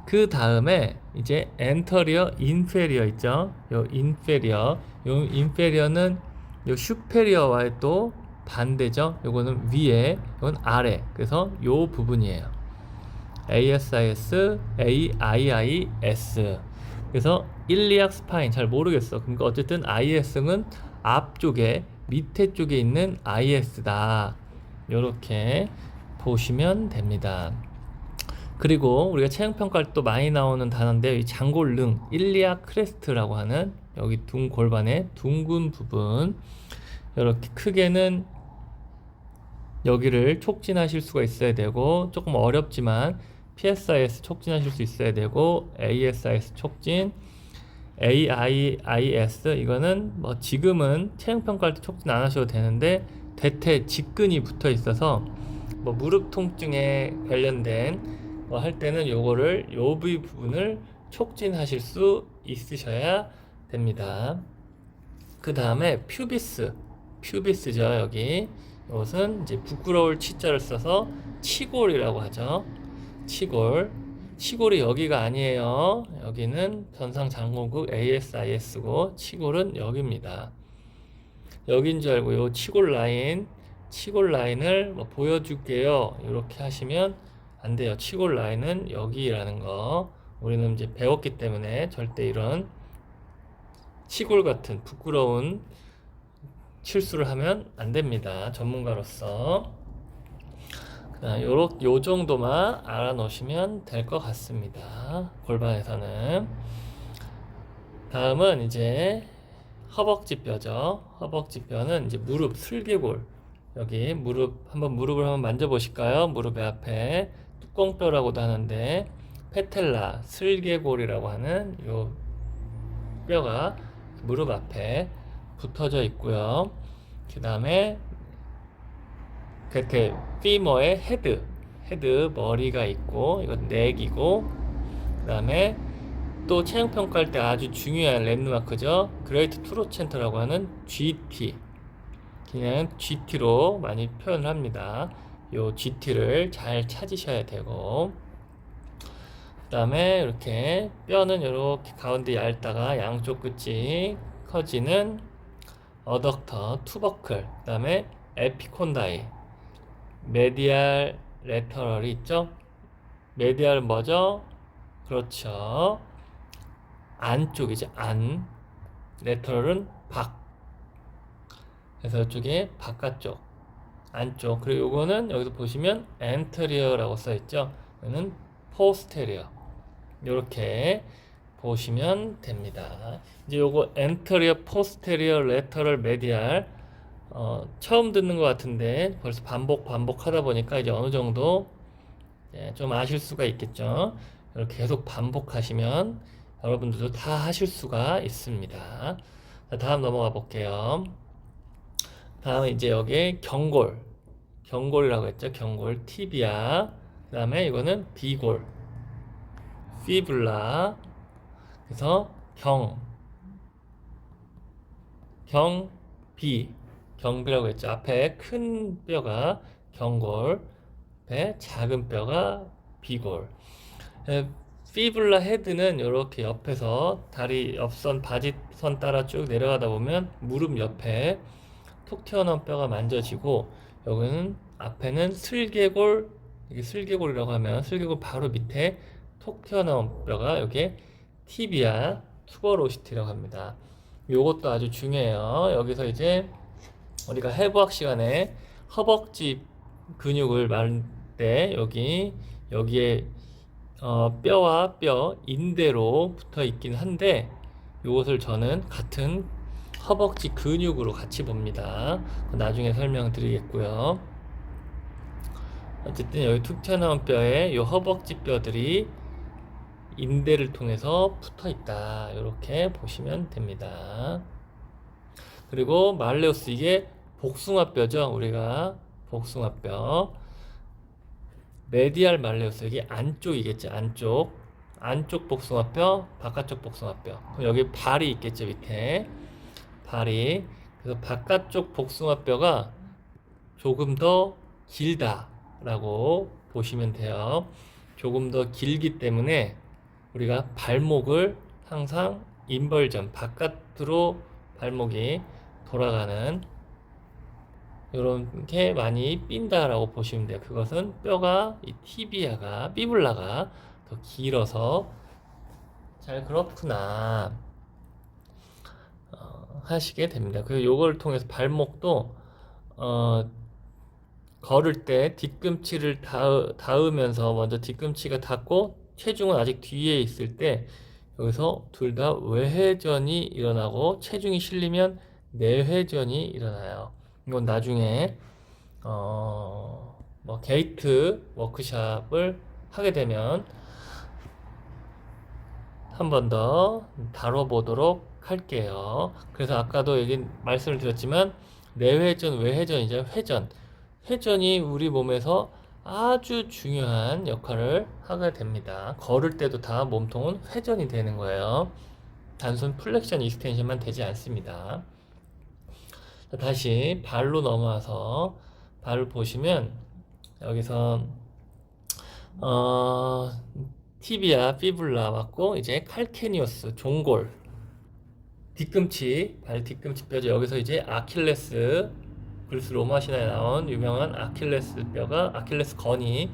그 다음에 이제 엔터리어, 인페리어 있죠. 요 인페리어는 요 슈페리어와의 또 반대죠. 요거는 위에, 이건 아래. 그래서 요 부분이에요. ASIS, AIIS. 그래서 일리악 스파인 잘 모르겠어. 그러니까 어쨌든 IS는 앞쪽에 밑에 쪽에 있는 IS다. 이렇게 보시면 됩니다. 그리고 우리가 체형평가할 때 또 많이 나오는 단어인데 이 장골능 일리악 크레스트라고 하는 여기 골반의 둥근 부분, 이렇게 크게는 여기를 촉진하실 수가 있어야 되고, 조금 어렵지만 PSIS 촉진하실 수 있어야 되고, ASIS 촉진, AIIS 이거는 뭐 지금은 체형평가할 때 촉진 안 하셔도 되는데 대퇴 직근이 붙어 있어서 뭐 무릎 통증에 관련된 뭐 할 때는 요거를 요 부분을 촉진하실 수 있으셔야 됩니다. 그 다음에 퓨비스죠. 여기 이것은 이제 부끄러울 치자를 써서 치골이라고 하죠. 치골이 여기가 아니에요. 여기는 전상장공국 ASIS고 치골은 여기입니다. 여긴 줄 알고 요 치골 라인을 뭐 보여줄게요. 이렇게 하시면 안 돼요. 치골 라인은 여기라는 거 우리는 이제 배웠기 때문에 절대 이런 치골 같은 부끄러운 실수를 하면 안 됩니다. 전문가로서. 요 정도만 알아놓으시면 될 것 같습니다. 골반에서는. 다음은 이제 허벅지 뼈죠. 허벅지 뼈는 이제 무릎 슬개골. 여기 무릎을 한번 만져보실까요? 무릎의 앞에 뚜껑뼈라고도 하는데 페텔라 슬개골이라고 하는 요 뼈가 무릎 앞에 붙어져 있고요. 그 다음에 그렇게 피머의 헤드 머리가 있고, 이건 넥이고, 그 다음에 또 체형평가할 때 아주 중요한 랜드마크죠. 그레이트 트로센터라고 하는 GT, 그냥 GT로 많이 표현을 합니다. 요 GT를 잘 찾으셔야 되고, 그 다음에 이렇게 뼈는 이렇게 가운데 얇다가 양쪽 끝이 커지는 어덕터, 투버클, 그 다음에 에피콘다이, 메디알 레터럴이 있죠. 메디알은 뭐죠? 그렇죠. 안쪽이죠. 레터럴은 밖. 그래서 이쪽에 바깥쪽, 안쪽. 그리고 요거는 여기서 보시면 엔터리어라고 써있죠. 이거는 포스테리어. 이렇게 보시면 됩니다. 이제 요거 엔터리어, 포스테리어, 레터럴, 메디알 처음 듣는 것 같은데 벌써 반복하다 보니까 이제 어느 정도 좀 아실 수가 있겠죠. 이렇게 계속 반복하시면 여러분들도 다 하실 수가 있습니다. 자, 다음 넘어가 볼게요. 다음에 이제 여기 경골이라고 했죠. 경골, 티비아. 그 다음에 이거는 비골, 피블라. 그래서 경비라고 했죠. 앞에 큰 뼈가 경골, 앞에 작은 뼈가 비골. 피블라 헤드는 이렇게 옆에서 다리 옆선, 바지선 따라 쭉 내려가다 보면 무릎 옆에 톡 튀어나온 뼈가 만져지고, 여기는 앞에는 슬개골, 이게 슬개골이라고 하면 슬개골 바로 밑에 톡 튀어나온 뼈가 여기에 티비아 투버로시티라고 합니다. 요것도 아주 중요해요. 여기서 이제 우리가 해부학 시간에 허벅지 근육을 말할 때 여기에 뼈와 뼈 인대로 붙어 있긴 한데, 이것을 저는 같은 허벅지 근육으로 같이 봅니다. 나중에 설명드리겠고요. 어쨌든 여기 툭 튀어나온 뼈에 이 허벅지 뼈들이 인대를 통해서 붙어 있다. 이렇게 보시면 됩니다. 그리고 말레우스, 이게 복숭아뼈죠. 우리가 복숭아뼈, 메디알 말레우스, 여기 안쪽이겠죠. 안쪽 복숭아뼈, 바깥쪽 복숭아뼈. 그럼 여기 발이 있겠죠. 밑에 발이. 그래서 바깥쪽 복숭아뼈가 조금 더 길다라고 보시면 돼요. 조금 더 길기 때문에 우리가 발목을 항상 인벌전, 바깥으로 발목이 돌아가는 이렇게 많이 삔다라고 보시면 돼요. 그것은 뼈가, 이 티비아가, 피블라가 더 길어서 잘 그렇구나 하시게 됩니다. 그리고 요걸 통해서 발목도 어, 걸을 때 뒤꿈치를 닿으면서 먼저 뒤꿈치가 닿고 체중은 아직 뒤에 있을 때 여기서 둘 다 외회전이 일어나고 체중이 실리면 내회전이 일어나요. 이건 나중에 뭐 게이트 워크샵을 하게 되면 한 번 더 다뤄보도록 할게요. 그래서 아까도 얘기 말씀을 드렸지만 내회전, 외회전이죠. 회전. 회전이 우리 몸에서 아주 중요한 역할을 하게 됩니다. 걸을 때도 다 몸통은 회전이 되는 거예요. 단순 플렉션, 익스텐션만 되지 않습니다. 다시 발로 넘어와서 발을 보시면 여기서 티비아, 피블라 맞고 이제 칼케니어스, 종골, 뒤꿈치, 발 뒤꿈치 뼈죠. 여기서 이제 아킬레스, 그리스 로마 신화에 나온 유명한 아킬레스 뼈가 아킬레스 건이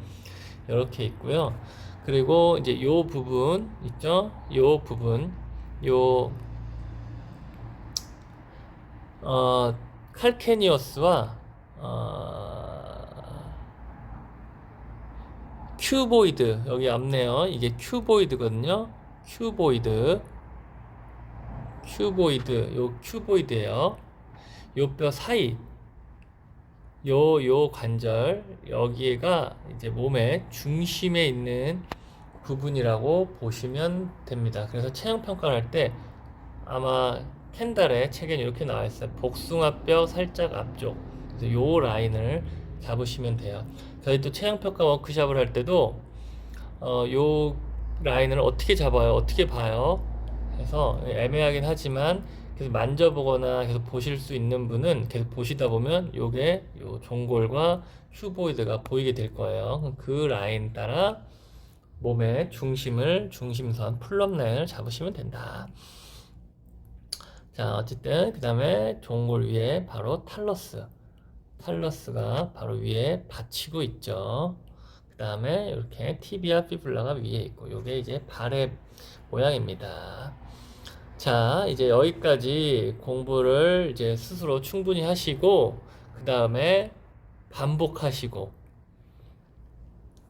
이렇게 있고요. 그리고 이제 요 부분 있죠? 요 부분, 요 칼케니어스와 큐보이드 여기 앞네요. 이게 큐보이드거든요. 큐보이드, 요 큐보이드예요. 요 뼈 사이, 요 관절 여기가 이제 몸의 중심에 있는 부분이라고 보시면 됩니다. 그래서 체형 평가를 할 때 아마 켄달의 책에는 이렇게 나와 있어요. 복숭아뼈 살짝 앞쪽. 그래서 요 라인을 잡으시면 돼요. 저희 또 체형 평가 워크샵을 할 때도 요 라인을 어떻게 잡아요? 어떻게 봐요? 그래서 애매하긴 하지만 계속 만져보거나 계속 보실 수 있는 분은 계속 보시다 보면 요게 요 종골과 큐보이드가 보이게 될 거예요. 그 라인 따라 몸의 중심선, 플럼 라인을 잡으시면 된다. 자, 어쨌든 그 다음에 종골 위에 바로 탈러스가 바로 위에 받치고 있죠. 그 다음에 이렇게 티비아 피블라가 위에 있고 요게 이제 발의 모양입니다. 자, 이제 여기까지 공부를 이제 스스로 충분히 하시고 그 다음에 반복하시고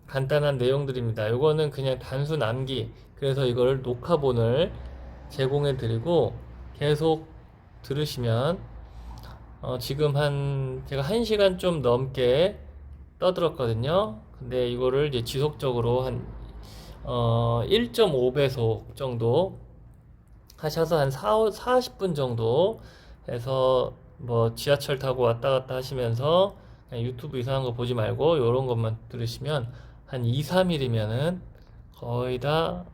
간단한 내용들입니다. 요거는 그냥 단순 암기. 그래서 이걸 녹화본을 제공해 드리고 계속 들으시면 지금 제가 1시간 좀 넘게 떠들었거든요. 근데 이거를 이제 지속적으로 한 1.5배속 정도 하셔서 한 40분 정도 해서 뭐 지하철 타고 왔다 갔다 하시면서 그냥 유튜브 이상한 거 보지 말고 이런 것만 들으시면 한 2, 3일이면은 거의 다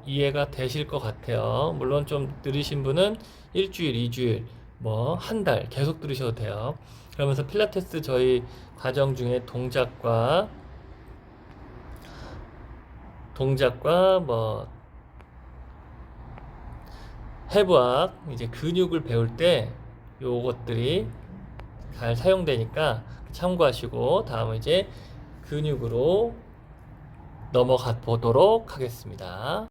이해가 되실 것 같아요. 물론 좀 들으신 분은 일주일, 2주일, 뭐 한 달 계속 들으셔도 돼요. 그러면서 필라테스 저희 과정 중에 동작과 뭐 해부학 이제 근육을 배울 때 요것들이 잘 사용되니까 참고하시고 다음은 이제 근육으로 넘어가 보도록 하겠습니다.